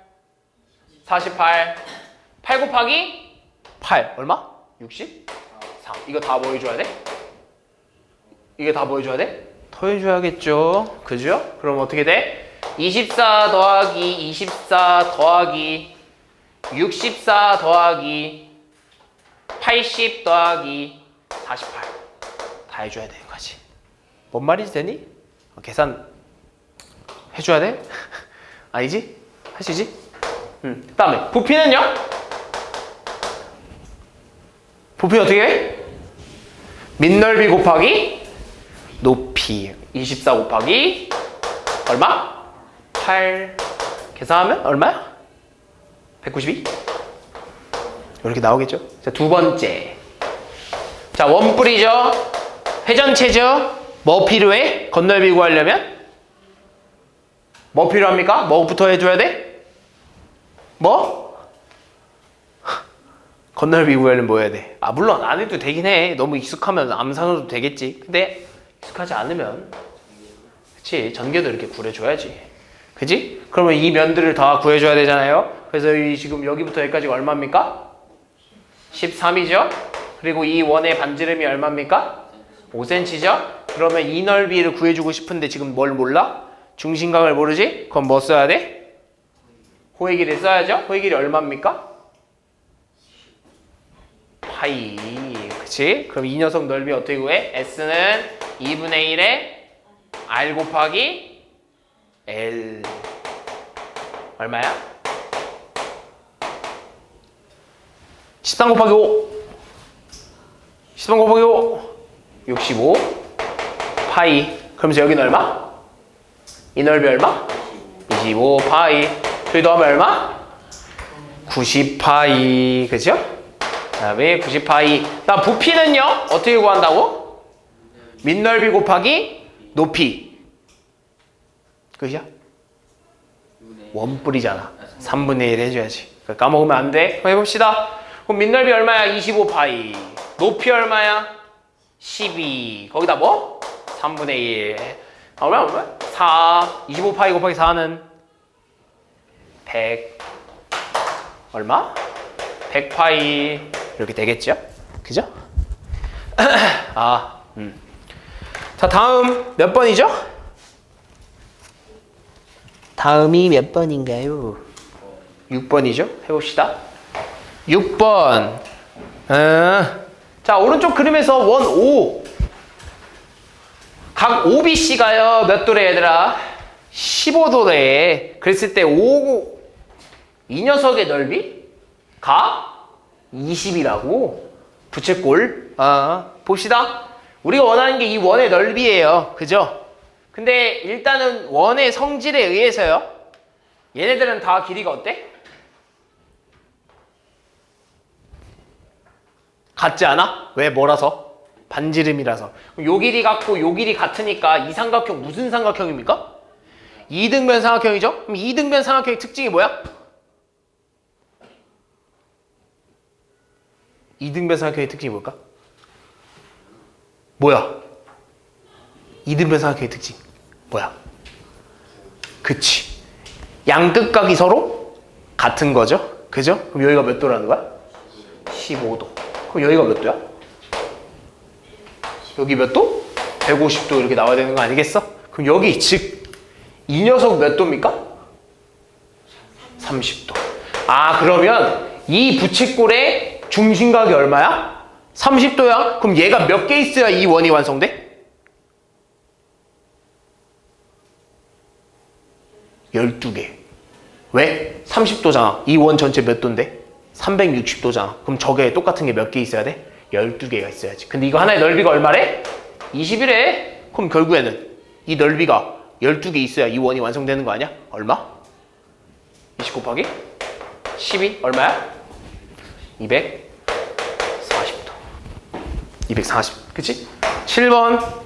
48. 8 곱하기 8 얼마? 63. 이거 다 뭐 해줘야 돼? 이게 다 뭐 해줘야 돼? 더해줘야겠죠. 그죠? 그럼 어떻게 돼? 24 더하기 24 더하기 64 더하기 80 더하기 48 다 해줘야 되는 거지. 뭔 말인지 되니? 계산 해줘야 돼? 아니지? 할 수 있지? 그 다음에 부피는요? 부피 어떻게 해? 밑넓이 곱하기 높이 24 곱하기 얼마? 8 계산하면 얼마야? 192? 이렇게 나오겠죠? 자, 두 번째. 자, 원뿔이죠? 회전체죠? 뭐 필요해? 건널비 구하려면? 뭐 필요합니까? 뭐부터 해줘야 돼? 뭐? 건널비 구하려면 뭐 해야 돼? 아, 물론 안 해도 되긴 해. 너무 익숙하면 암산으로도 되겠지. 근데 익숙하지 않으면 그치? 전개도 이렇게 구해줘야지. 그치? 그러면 이 면들을 다 구해줘야 되잖아요. 그래서 이 지금 여기부터 여기까지가 얼마입니까? 13이죠? 그리고 이 원의 반지름이 얼마입니까? 5cm죠? 그러면 이 넓이를 구해주고 싶은데 지금 뭘 몰라? 중심각을 모르지? 그럼 뭐 써야 돼? 호의 길이 써야죠? 호의 길이 얼마입니까? 파이. 그치? 그럼 이 녀석 넓이 어떻게 구해? S는 2분의 1에 R 곱하기 L. 얼마야? 13 곱하기 5 13 곱하기 5 65 파이. 그러면서 여기는 얼마? 이 넓이 얼마? 25 파이. 저기 더하면 얼마? 90 파이. 그죠? 그 다음에 90 파이. 나 부피는요? 어떻게 구한다고? 밑넓이 곱하기 높이. 그죠? 원뿔이잖아. 3분의 1 해줘야지. 까먹으면 안 돼. 그럼 해봅시다. 그럼 밑넓이 얼마야? 25 파이. 높이 얼마야? 12. 거기다 뭐? 3분의 1. 얼마? 4. 25 파이 곱하기 4는 100. 얼마? 100 파이. 이렇게 되겠죠? 그죠? 자, 다음 몇 번이죠? 다음이 몇 번인가요? 6번이죠? 해봅시다. 6번. 자, 오른쪽 그림에서 원 O. 각 OBC가요, 몇 도래, 얘들아? 15도래. 그랬을 때 이 녀석의 넓이가 20이라고. 부채꼴. 봅시다. 우리가 원하는 게 이 원의 넓이에요. 그죠? 근데 일단은 원의 성질에 의해서요. 얘네들은 다 길이가 어때? 같지 않아? 왜? 뭐라서? 반지름이라서. 요 길이 같고 요 길이 같으니까 이 삼각형 무슨 삼각형입니까? 이등변 삼각형이죠? 그럼 이등변 삼각형의 특징이 뭐야? 이등변 삼각형의 특징이 뭘까? 뭐야? 이등변 삼각형의 특징 뭐야? 그치. 양끝각이 서로 같은 거죠? 그죠? 그럼 여기가 몇 도라는 거야? 15도. 그럼 여기가 몇 도야? 여기 몇 도? 150도 이렇게 나와야 되는 거 아니겠어? 그럼 여기 즉 이 녀석 몇 도입니까? 30도. 아, 그러면 이 부채꼴의 중심각이 얼마야? 30도야? 그럼 얘가 몇 개 있어야 이 원이 완성돼? 12개. 왜? 30도잖아. 이 원 전체 몇 도인데? 360도잖아. 그럼 저게 똑같은 게 몇 개 있어야 돼? 12개가 있어야지. 근데 이거 하나의 넓이가 얼마래? 20이래. 그럼 결국에는 이 넓이가 12개 있어야 이 원이 완성되는 거 아니야? 얼마? 20 곱하기 12 얼마야? 240도. 240. 그치? 7번.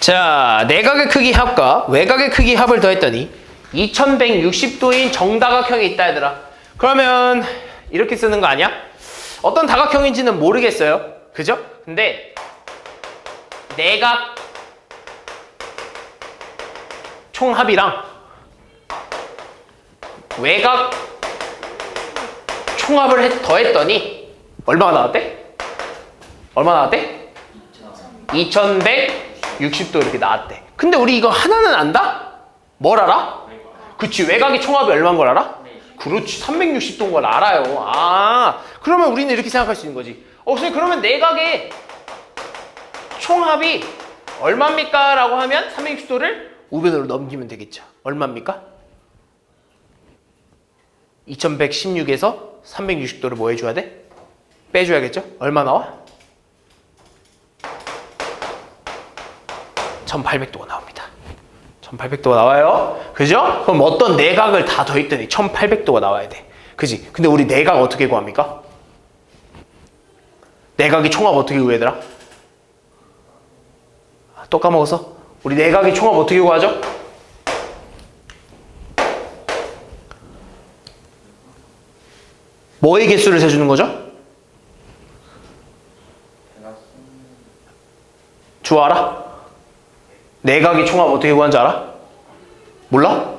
자, 내각의 크기 합과 외각의 크기 합을 더했더니 2160도인 정다각형이 있다, 얘들아. 그러면 이렇게 쓰는 거 아니야? 어떤 다각형인지는 모르겠어요. 그죠? 근데 내각 총합이랑 외곽 총합을 더했더니 얼마가 나왔대? 얼마 나왔대? 2160도 이렇게 나왔대. 근데 우리 이거 하나는 안다? 뭘 알아? 그치, 외곽의 총합이 얼마인 걸 알아? 그렇지, 360도인 걸 알아요. 아, 그러면 우리는 이렇게 생각할 수 있는 거지. 선생님, 그러면 내각의 총합이 얼마입니까? 라고 하면 360도를 우변으로 넘기면 되겠죠. 얼마입니까? 2116에서 360도를 뭐 해줘야 돼? 빼줘야겠죠? 얼마 나와? 1800도가 나옵니다. 1800도가 나와요. 그죠? 그럼 어떤 내각을 다 더했더니 1800도가 나와야 돼. 그지? 근데 우리 내각 어떻게 구합니까? 내각의 총합 어떻게 구해야 되나? 또 까먹었어? 우리 내각의 총합 어떻게 구하죠? 뭐의 개수를 세주는 거죠? 주어 알아? 내각의 총합 어떻게 구하는지 알아? 몰라?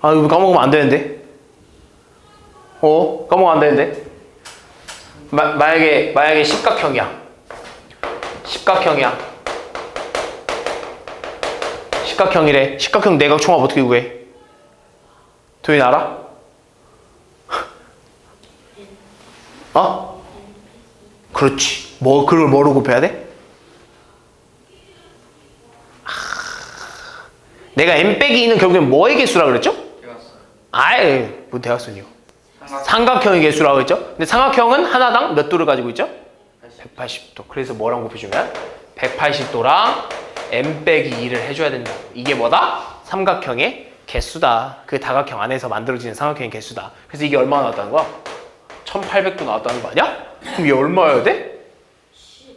아, 이거 까먹으면 안 되는데. 까먹으면 안 되는데. 만약에 십각형이야. 십각형이야. 십각형이래. 십각형 내각 총합 어떻게 구해? 도윤 알아? 그렇지. 그걸 뭐로 곱해야 돼? 내가 m 빼기 2는 결국엔 뭐의 개수라 그랬죠? 아예 뭐 대각선이요. 삼각형의 개수라고 했죠? 근데 삼각형은 하나당 몇 도를 가지고 있죠? 180도. 그래서 뭐랑 곱해주면 180도랑 m 빼기 2를 해줘야 된다. 이게 뭐다? 삼각형의 개수다. 그 다각형 안에서 만들어지는 삼각형의 개수다. 그래서 이게 얼마나 나왔다는 거야? 1800도 나왔다는 거 아니야? 그럼 얘 얼마여야 돼?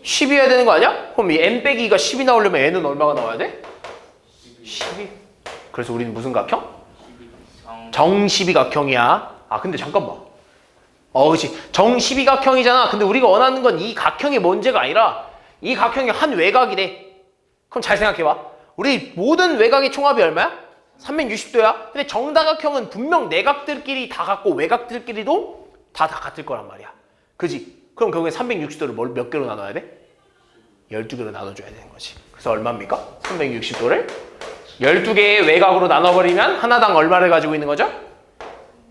10이어야 되는 거 아니야? 그럼 이 m 빼기 2가 10이 나오려면 얘는 얼마가 나와야 돼? 12. 그래서 우리는 무슨 각형? 정십이각형이야. 근데 잠깐만. 그렇지. 정십이각형이잖아. 근데 우리가 원하는 건 이 각형의 문제가 아니라 이 각형이 한 외곽이래. 그럼 잘 생각해봐. 우리 모든 외곽의 총합이 얼마야? 360도야. 근데 정다각형은 분명 내각들끼리 다 같고 외곽들끼리도 다 같을 거란 말이야. 그지? 그럼 결국에 360도를 몇 개로 나눠야 돼? 12개로 나눠줘야 되는 거지. 그래서 얼마입니까? 360도를 12개의 외곽으로 나눠버리면 하나당 얼마를 가지고 있는 거죠?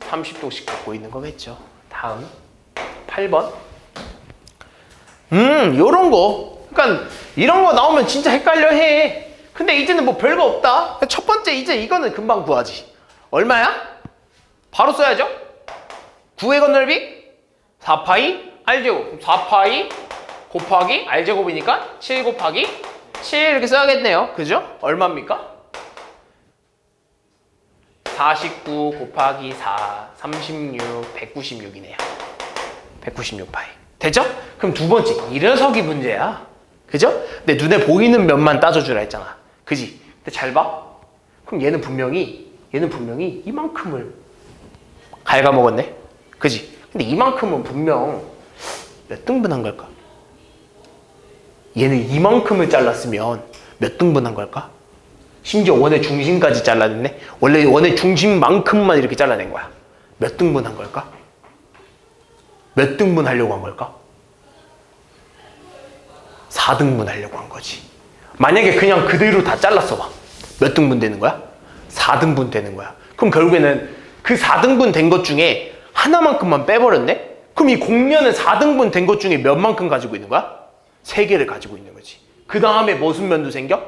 30도씩 갖고 있는 거겠죠. 다음 8번. 요런 거. 그러니까 이런 거 나오면 진짜 헷갈려 해. 근데 이제는 뭐 별거 없다. 첫 번째 이제 이거는 금방 구하지. 얼마야? 바로 써야죠. 9의 건넓이 4파이 R제곱. 4파이 곱하기 R제곱이니까 7 곱하기 7 이렇게 써야겠네요. 그죠? 얼마입니까? 49 곱하기 4, 36, 196이네요. 196파이. 됐죠? 그럼 두 번째, 일어서기 문제야. 그죠? 근데 눈에 보이는 면만 따져주라 했잖아. 그지? 근데 잘 봐. 그럼 얘는 분명히 이만큼을 갉아먹었네. 그지? 근데 이만큼은 분명 몇 등분한 걸까? 얘는 이만큼을 잘랐으면 몇 등분한 걸까? 심지어 원의 중심까지 잘라냈네. 원래 원의 중심만큼만 이렇게 잘라낸 거야. 몇 등분한 걸까? 몇 등분 하려고 한 걸까? 4등분 하려고 한 거지. 만약에 그냥 그대로 다 잘랐어 봐. 몇 등분 되는 거야? 4등분 되는 거야. 그럼 결국에는 그 4등분 된 것 중에 하나만큼만 빼버렸네? 그럼 이 곡면은 4등분 된 것 중에 몇 만큼 가지고 있는 거야? 3개를 가지고 있는 거지. 그 다음에 무슨 면도 생겨?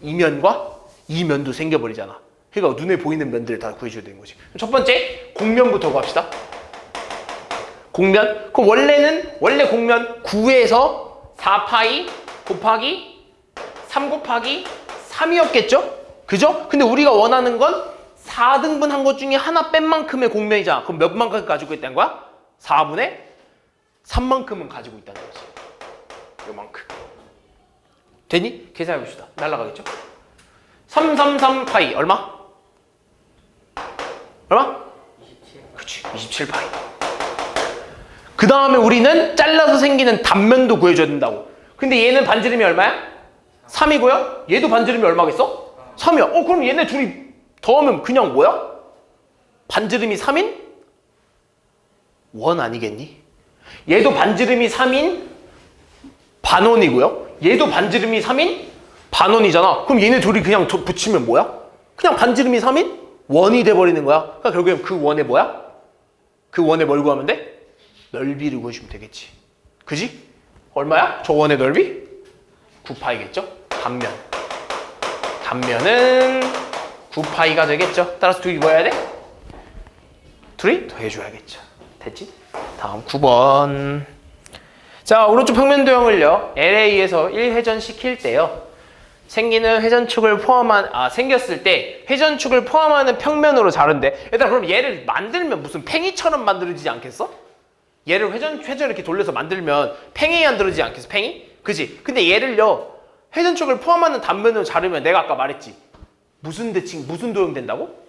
이 면과 이 면도 생겨버리잖아. 그러니까 눈에 보이는 면들을 다 구해줘야 되는 거지. 첫 번째, 곡면부터 구합시다. 곡면. 그럼 원래 곡면 9에서 4파이 곱하기 3 곱하기 3이었겠죠? 그죠? 근데 우리가 원하는 건 4등분 한 것 중에 하나 뺀 만큼의 곡면이잖아. 그럼 몇 만큼 가지고 있다는 거야? 4분의 3만큼은 가지고 있다는 거지. 요만큼. 되니? 계산해봅시다. 날라가겠죠? 333파이 얼마? 얼마? 27. 그치, 27파이. 그 다음에 우리는 잘라서 생기는 단면도 구해줘야 된다고. 근데 얘는 반지름이 얼마야? 3이고요. 얘도 반지름이 얼마겠어? 3이야. 그럼 얘네 둘이 더하면 그냥 뭐야? 반지름이 3인? 원 아니겠니? 얘도 반지름이 3인 반원이고요. 얘도 반지름이 3인 반원이잖아. 그럼 얘네 둘이 그냥 붙이면 뭐야? 그냥 반지름이 3인 원이 돼버리는 거야. 그러니까 결국엔 그 원의 뭐야? 그 원의 뭘 구하면 돼? 넓이를 구해주면 되겠지. 그지? 얼마야? 저 원의 넓이? 9파이겠죠? 단면은 9파이가 되겠죠. 따라서 둘이 뭐 해야 돼? 둘이 더해줘야겠죠. 됐지? 다음 9번. 자, 오른쪽 평면 도형을요. LA에서 1회전 시킬 때요. 생기는 회전축을 생겼을 때 회전축을 포함하는 평면으로 자른대. 얘들아, 그럼 얘를 만들면 무슨 팽이처럼 만들어지지 않겠어? 얘를 회전 이렇게 돌려서 만들면 팽이 만들어지지 않겠어? 팽이? 그지? 근데 얘를요. 회전축을 포함하는 단면으로 자르면 내가 아까 말했지. 무슨 도형 된다고?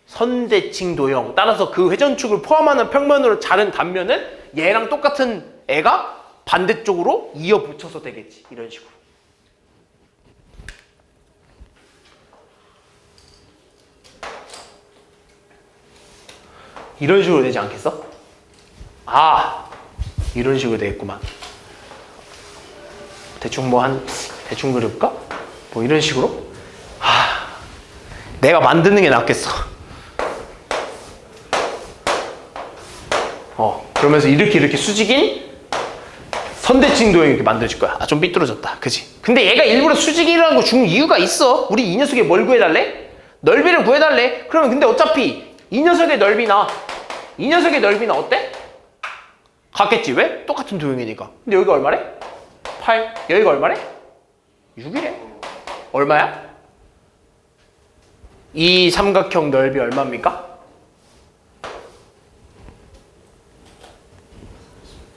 선대칭 도형. 따라서 그 회전축을 포함하는 평면으로 자른 단면은 얘랑 똑같은 애가 반대쪽으로 이어 붙여서 되겠지. 이런 식으로. 이런 식으로 되지 않겠어? 이런 식으로 되겠구만. 대충 그려볼까? 뭐 이런 식으로? 내가 만드는 게 낫겠어. 그러면서 이렇게 수직인 선대칭 도형이 이렇게 만들어질 거야. 좀 삐뚤어졌다. 그지? 근데 얘가 일부러 수직이라는 거 준 이유가 있어. 우리 이 녀석의 뭘 구해달래? 넓이를 구해달래. 그러면 근데 어차피 이 녀석의 넓이나 어때? 같겠지. 왜? 똑같은 도형이니까. 근데 여기가 얼마래? 8. 여기가 얼마래? 6이래. 얼마야? 이 삼각형 넓이 얼마입니까?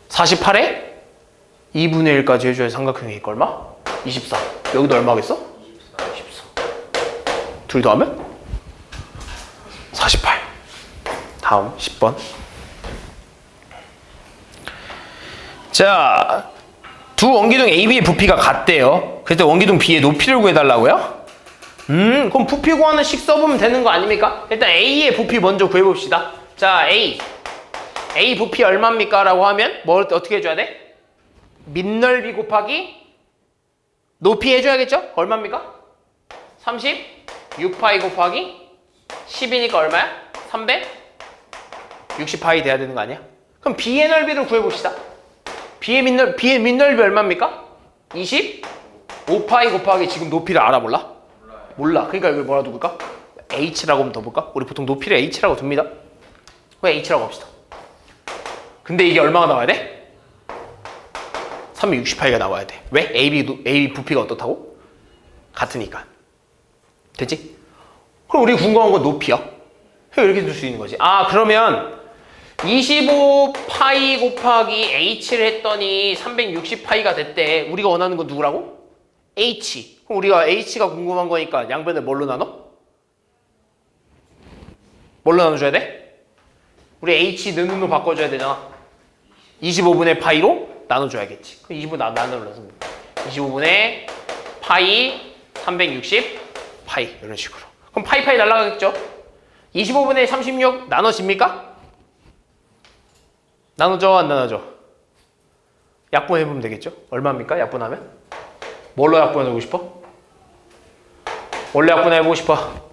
48에 2분의 1까지 해줘야 삼각형이니까 얼마? 24. 여기도 얼마겠어? 24. 둘 더하면? 48. 다음 10번. 자, 두 원기둥 AB의 부피가 같대요. 그래서 원기둥 B의 높이를 구해달라고요? 그럼 부피 구하는 식 써보면 되는 거 아닙니까? 일단 A의 부피 먼저 구해봅시다. 자, A 부피 얼마입니까? 라고 하면 뭘 어떻게 해줘야 돼? 밑넓이 곱하기 높이 해줘야겠죠? 얼마입니까? 36파이 곱하기 10이니까 얼마야? 360파이 돼야 되는 거 아니야? 그럼 B의 넓이를 구해봅시다. B의 밑넓이 얼마입니까? 25파이 곱하기 지금 높이를 알아 몰라? 몰라. 그러니까 이걸 뭐라 두을까? H라고 하면 더 볼까? 우리 보통 높이를 H라고 둡니다. 왜 H라고 합시다. 근데 이게 얼마가 나와야 돼? 360파이가 나와야 돼. 왜? AB 부피가 어떻다고? 같으니까. 됐지? 그럼 우리 궁금한 건 높이야. 이렇게 둘 수 있는 거지. 그러면 25파이 곱하기 H를 했더니 360파이가 됐대. 우리가 원하는 건 누구라고? H. 그럼 우리가 H가 궁금한 거니까 양변을 뭘로 나눠? 뭘로 나눠줘야 돼? 우리 H 는으로 바꿔줘야 되잖아. 25분의 파이로 나눠줘야겠지. 그럼 25 나눠서 25분의 파이 360 파이 이런 식으로. 그럼 파이 날라가겠죠? 25분의 36 나눠집니까? 나눠져 안 나눠져? 약분해보면 되겠죠? 얼마입니까? 약분하면? 뭘로 약분해보고 싶어? 뭘로 약분해보고 싶어?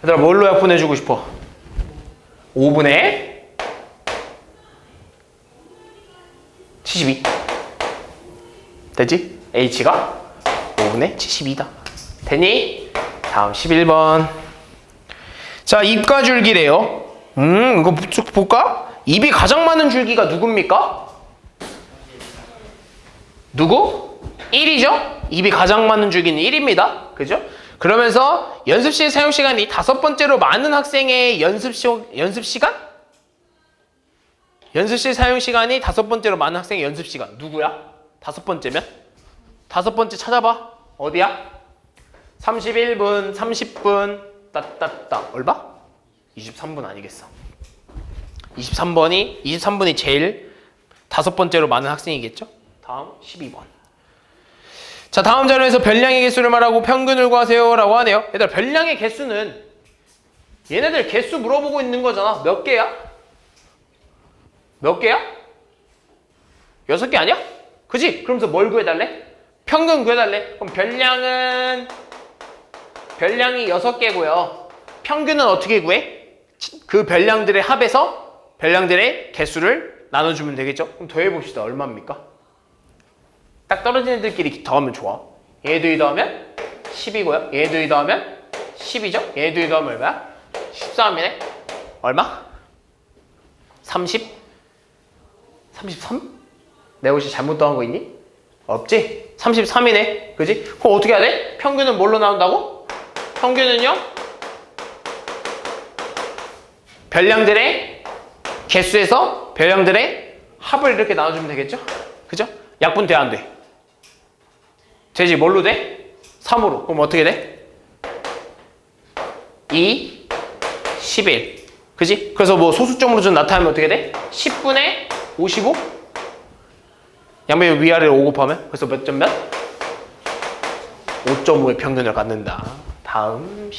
얘들아 뭘로 약분해주고 싶어? 5분의 72 됐지? H가 5분의 72다. 됐니? 다음 11번. 자, 입과 줄기래요. 이거 쭉 볼까? 입이 가장 많은 줄기가 누굽니까? 누구? 1이죠? 입이 가장 많은 줄기는 1입니다. 그죠? 그러면서 연습실 사용 시간이 5번째로 많은 학생의 연습시간? 연습실 사용 시간이 5번째로 많은 학생의 연습시간. 누구야? 5번째면? 5번째 찾아봐. 어디야? 31분, 30분, 얼마? 23분 아니겠어. 23분이 제일 다섯 번째로 많은 학생이겠죠? 다음 12번. 자, 다음 자료에서 별량의 개수를 말하고 평균을 구하세요 라고 하네요. 얘들아, 별량의 개수는 얘네들 개수 물어보고 있는 거잖아. 몇 개야? 몇 개야? 6개 아니야? 그지? 그러면서 뭘 구해달래? 평균 구해달래. 그럼 별량이 6개고요. 평균은 어떻게 구해? 그 별량들의 합에서 별량들의 개수를 나눠주면 되겠죠? 그럼 더해봅시다. 얼마입니까? 딱 떨어진 애들끼리 더하면 좋아. 얘도 더하면 10이고요. 얘도 더하면 10이죠? 얘도 더하면 얼마야? 13이네. 얼마? 30? 33? 내가 혹시 잘못 더한 거 있니? 없지? 33이네. 그지? 그럼 어떻게 해야 돼? 평균은 뭘로 나온다고? 평균은요? 별량들의 개수에서 별량들의 합을 이렇게 나눠주면 되겠죠? 그죠? 약분 돼, 안 돼? 되지? 뭘로 돼? 3으로. 그럼 어떻게 돼? 2, 11. 그지? 그래서 뭐 소수점으로 좀 나타나면 어떻게 돼? 10분의 55? 양변 위아래로 5 곱하면? 그래서 몇 점 몇? 5.5의 평균을 갖는다. 다음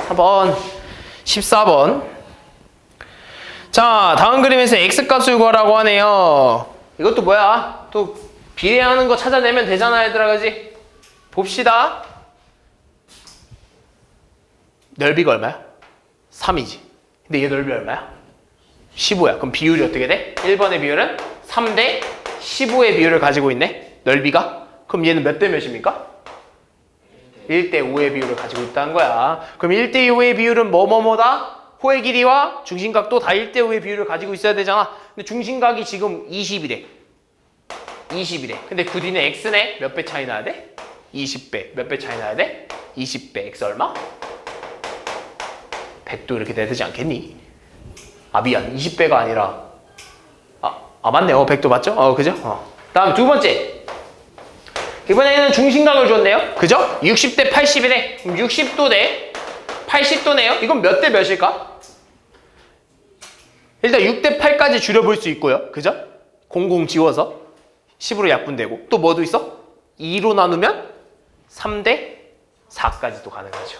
14번. 14번. 자, 다음 그림에서 x값을 구하라고 하네요. 이것도 뭐야? 또 비례하는 거 찾아내면 되잖아, 얘들아. 그지? 봅시다. 넓이가 얼마야? 3이지. 근데 얘 넓이 얼마야? 15야. 그럼 비율이 어떻게 돼? 1번의 비율은 3대 15의 비율을 가지고 있네. 넓이가. 그럼 얘는 몇 대 몇입니까? 1대 5의 비율을 가지고 있다는 거야. 그럼 1대 5의 비율은 뭐뭐뭐다? 호의 길이와 중심각도 다 1대 5의 비율을 가지고 있어야 되잖아. 근데 중심각이 지금 20이래. 20이래. 근데 그 뒤는 x네. 몇 배 차이 나야 돼? 20배. 몇 배 차이 나야 돼? 20배. x 얼마? 100도 이렇게 돼야 되지 않겠니? 아, 미안. 20배가 아니라 맞네. 100도 맞죠? 그죠? 다음 두 번째. 이번에는 중심각을 줬네요. 그죠? 60대 80이네. 그럼 60도 대 80도네요. 이건 몇 대 몇일까? 일단 6대 8까지 줄여볼 수 있고요. 그죠? 00 지워서 10으로 약분되고. 또 뭐도 있어? 2로 나누면 3대 4까지도 가능하죠.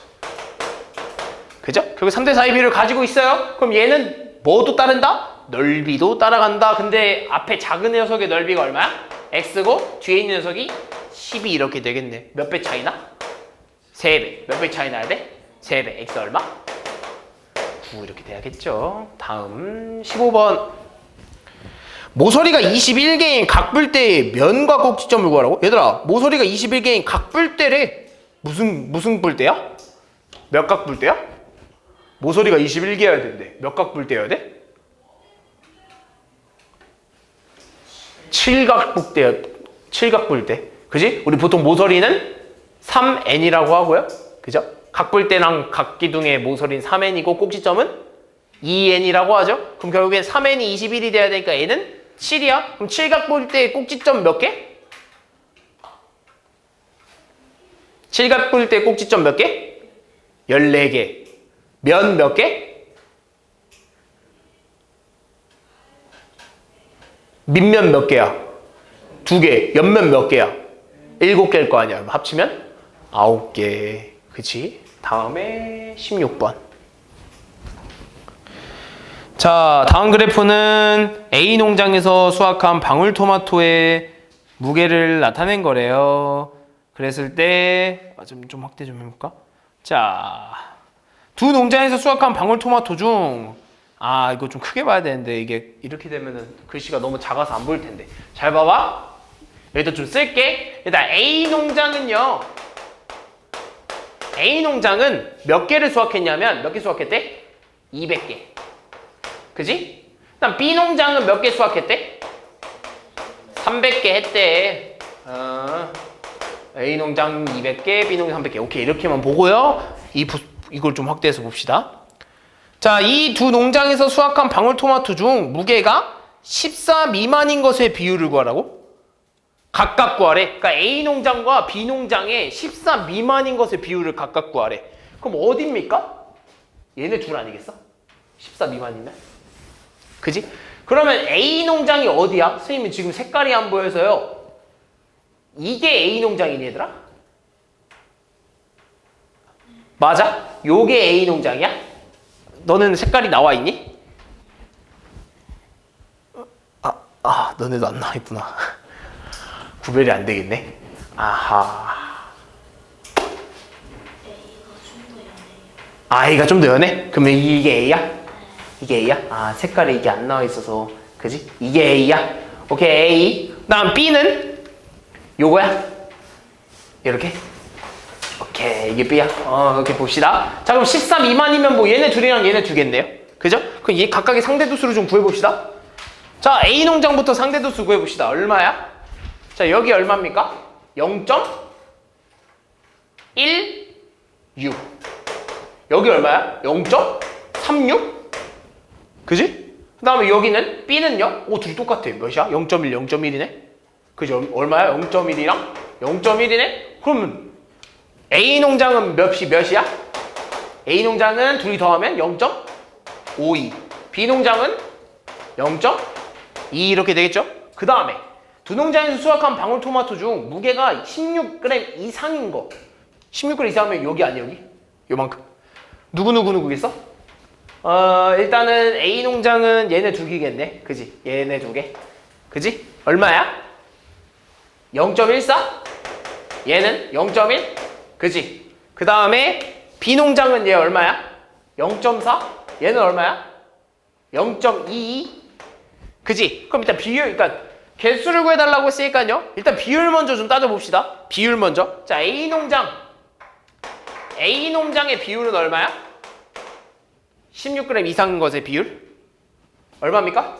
그죠? 그리고 3대 4의 비율을 가지고 있어요. 그럼 얘는 뭐도 따른다? 넓이도 따라간다. 근데 앞에 작은 녀석의 넓이가 얼마야? x고 뒤에 있는 녀석이 10이 이렇게 되겠네. 몇 배 차이나? 3배. 몇 배 차이 나야 돼? 3배. x 얼마? 9 이렇게 돼야겠죠. 다음 15번. 모서리가 21개인 각뿔대의 면과 꼭지점을 구하라고? 얘들아, 모서리가 21개인 각뿔대래. 무슨 뿔대야? 몇 각뿔대야? 모서리가 21개여야 된대. 몇 각뿔대여야 돼? 7각뿔대. 그지? 우리 보통 모서리는 3n이라고 하고요. 그죠? 각뿔대랑 각기둥의 모서리는 3n이고 꼭지점은 2n이라고 하죠. 그럼 결국엔 3n이 21이 돼야 되니까 n은 7이야. 그럼 7각뿔대의 꼭지점 몇 개? 7각뿔대의 꼭지점 몇 개? 14개. 면 몇 개? 밑면 몇 개야? 2개. 옆면 몇 개야? 7개일 거 아니야. 합치면 9개. 그치? 다음에 16번. 자, 다음 그래프는 A 농장에서 수확한 방울토마토의 무게를 나타낸 거래요. 그랬을 때 좀 확대 좀 해볼까? 자, 두 농장에서 수확한 방울토마토 중 이거 좀 크게 봐야 되는데 이게 이렇게 되면은 글씨가 너무 작아서 안 보일 텐데. 잘 봐봐. 여기다 좀 쓸게. 일단 A 농장은 몇 개를 수확했냐면 몇 개 수확했대? 200개. 그지? 일단 B 농장은 몇 개 수확했대? 300개 했대. A 농장 200개, B 농장 300개. 오케이, 이렇게만 보고요. 이걸 좀 확대해서 봅시다. 자, 이 두 농장에서 수확한 방울토마토 중 무게가 14 미만인 것의 비율을 구하라고? 각각 구하래. 그러니까 A 농장과 B 농장의 14 미만인 것의 비율을 각각 구하래. 그럼 어딥니까? 얘네 둘 아니겠어? 14 미만이면? 그지? 그러면 A 농장이 어디야? 선생님이 지금 색깔이 안 보여서요. 이게 A 농장이니 얘들아? 맞아? 요게 A 농장이야? 너는 색깔이 나와 있니? 너네도 안 나와 있구나. 구별이 안 되겠네. 아하. A가 좀 더 연해? 그러면 이게 A야? 이게 A야? 색깔이 이게 안 나와 있어서. 그지? 이게 A야? 오케이, A. 다음 B는? 요거야? 이렇게? 오케이, 이게 B야. 이렇게 봅시다. 자, 그럼 13 미만이면 뭐 얘네 둘이랑 얘네 두 개인데요? 그죠? 그럼 얘 각각의 상대도수를 좀 구해봅시다. 자, A 농장부터 상대도수 구해봅시다. 얼마야? 자, 여기 얼마입니까? 0.16. 여기 얼마야? 0.36? 그지? 그 다음에 여기는 B는요? 둘이 똑같아. 몇이야? 0.1, 0.1이네? 그지? 얼마야? 0.1이랑 0.1이네? 그러면 A 농장은 몇이야? A 농장은 둘이 더하면 0.52. B 농장은 0.2 이렇게 되겠죠? 그 다음에 두 농장에서 수확한 방울토마토 중 무게가 16g 이상인 거. 16g 이상이면 여기 아니야, 여기? 요만큼. 누구겠어? 일단은 A 농장은 얘네 두 개겠네. 그지? 얘네 두 개. 그지? 얼마야? 0.14? 얘는 0.1? 그지? 그 다음에 B 농장은 얘 얼마야? 0.4? 얘는 얼마야? 0.22? 그지? 그럼 일단 비율, 그러니까 개수를 구해달라고 했으니까요. 일단 비율 먼저 좀 따져봅시다. 비율 먼저. 자, A 농장의 비율은 얼마야? 16g 이상인 것의 비율? 얼마입니까?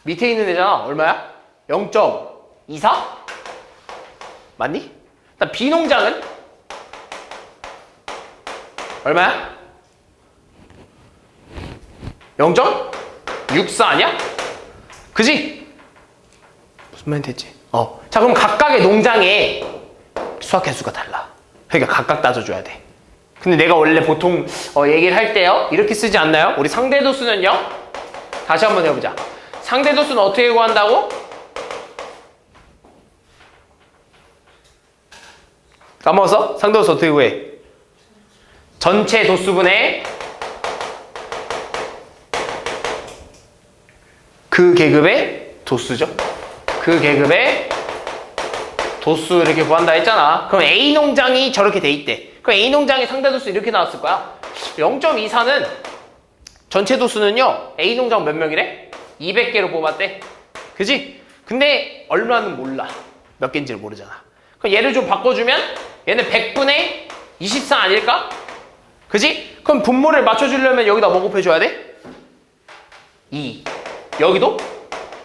밑에 있는 애잖아. 얼마야? 0.24? 맞니? 일단 B 농장은 얼마야? 0.64 아니야? 그지? 무슨 말인지 됐지? 자, 그럼 각각의 농장의 수확 개수가 달라. 그러니까 각각 따져줘야 돼. 근데 내가 원래 보통 얘기를 할 때요 이렇게 쓰지 않나요? 우리 상대도수는요, 다시 한번 해보자. 상대도수는 어떻게 구한다고? 까먹었어? 상대도수 어떻게 구해? 전체 도수분의 그 계급의 도수죠. 그 계급의 도수 이렇게 구한다 했잖아. 그럼 A 농장이 저렇게 돼 있대. 그럼 A 농장의 상대도수 이렇게 나왔을 거야. 0.24는 전체 도수는요, A 농장 몇 명이래? 200개로 뽑았대. 그지? 근데 얼마는 몰라. 몇 개인지를 모르잖아. 그럼 얘를 좀 바꿔주면 얘는 100분의 24 아닐까? 그지? 그럼 분모를 맞춰주려면 여기다 뭐 곱해줘야 돼? 2. 여기도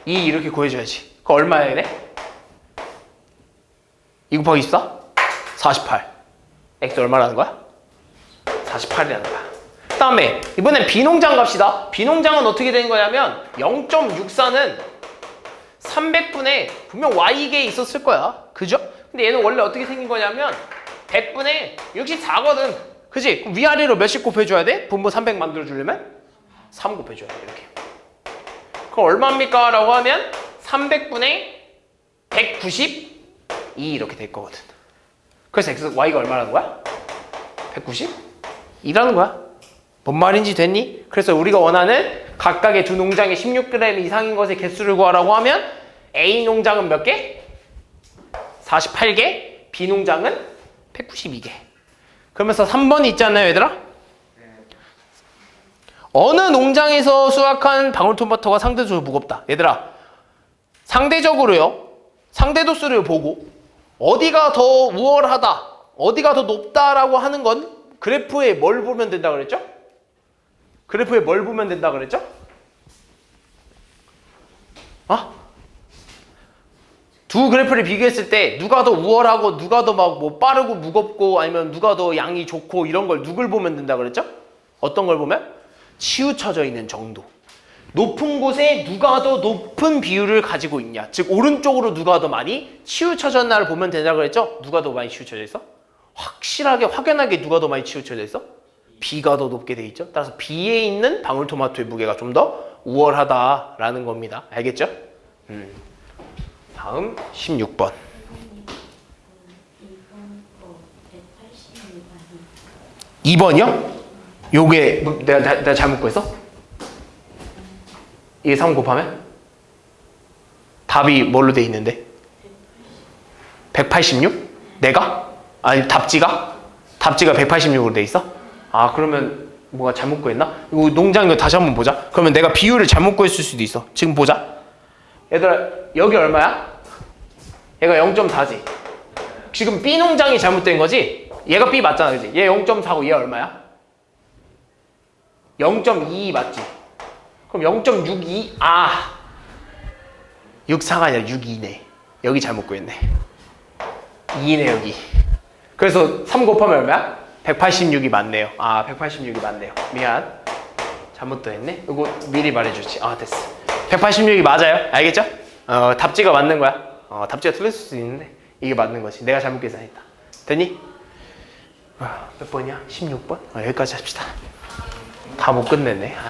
2 이렇게 구해줘야지. 그럼 얼마야 얘네? 2 곱하기 24? 48. X 얼마라는 거야? 48이라는 거야. 그 다음에 이번엔 B농장 갑시다. B농장은 어떻게 되는 거냐면 0.64는 300분의 분명 Y개에 있었을 거야. 그죠? 근데 얘는 원래 어떻게 생긴 거냐면 100분의 64거든. 그지? 그럼 위아래로 몇씩 곱해줘야 돼? 분모 300 만들어주려면? 3 곱해줘야 돼. 이렇게. 그럼 얼마입니까? 라고 하면 300분의 192 이렇게 될 거거든. 그래서 Y가 얼마라는 거야? 192라는 거야. 뭔 말인지 됐니? 그래서 우리가 원하는 각각의 두 농장의 16g 이상인 것의 개수를 구하라고 하면 A 농장은 몇 개? 48개. B 농장은 192개. 그러면서 3번이 있잖아요, 얘들아? 어느 농장에서 수확한 방울토마토가 상대적으로 무겁다. 얘들아, 상대적으로요, 상대도수를 보고 어디가 더 우월하다, 어디가 더 높다라고 하는 건 그래프에 뭘 보면 된다 그랬죠? 그래프에 뭘 보면 된다 그랬죠? 두 그래프를 비교했을 때 누가 더 우월하고 누가 더 막 뭐 빠르고 무겁고 아니면 누가 더 양이 좋고 이런 걸 누굴 보면 된다 그랬죠? 어떤 걸 보면? 치우쳐져 있는 정도. 높은 곳에 누가 더 높은 비율을 가지고 있냐. 즉 오른쪽으로 누가 더 많이 치우쳐졌나를 보면 된다고 그랬죠? 누가 더 많이 치우쳐져 있어? 확실하게 확연하게 누가 더 많이 치우쳐져 있어? B가 더 높게 돼 있죠. 따라서 B에 있는 방울토마토의 무게가 좀 더 우월하다라는 겁니다. 알겠죠? 다음 16번. 2번이요? 요게 내가 잘못 구했어? 이게 3 곱하면? 답이 뭘로 돼 있는데? 186? 내가? 아니 답지가? 답지가 186으로 돼 있어? 아 그러면 뭐가 잘못 구했나? 이거 농장 이거 다시 한번 보자. 그러면 내가 비율을 잘못 구했을 수도 있어. 지금 보자. 얘들아 여기 얼마야? 얘가 0.4지. 지금 B 농장이 잘못된 거지? 얘가 B 맞잖아 그지? 얘 0.4고 얘 얼마야? 0.22 맞지? 그럼 0.62 64가 아니라 62네. 여기 잘못 구했네. 2네 여기. 그래서 3 곱하면 얼마야? 186이 맞네요. 186이 맞네요. 미안. 잘못도 했네. 이거 미리 말해주지. 됐어. 186이 맞아요. 알겠죠? 답지가 맞는 거야. 답지가 틀릴 수도 있는데 이게 맞는 거지. 내가 잘못 계산했다. 됐니? 몇 번이야? 16번? 여기까지 합시다. 다 못 끝냈네.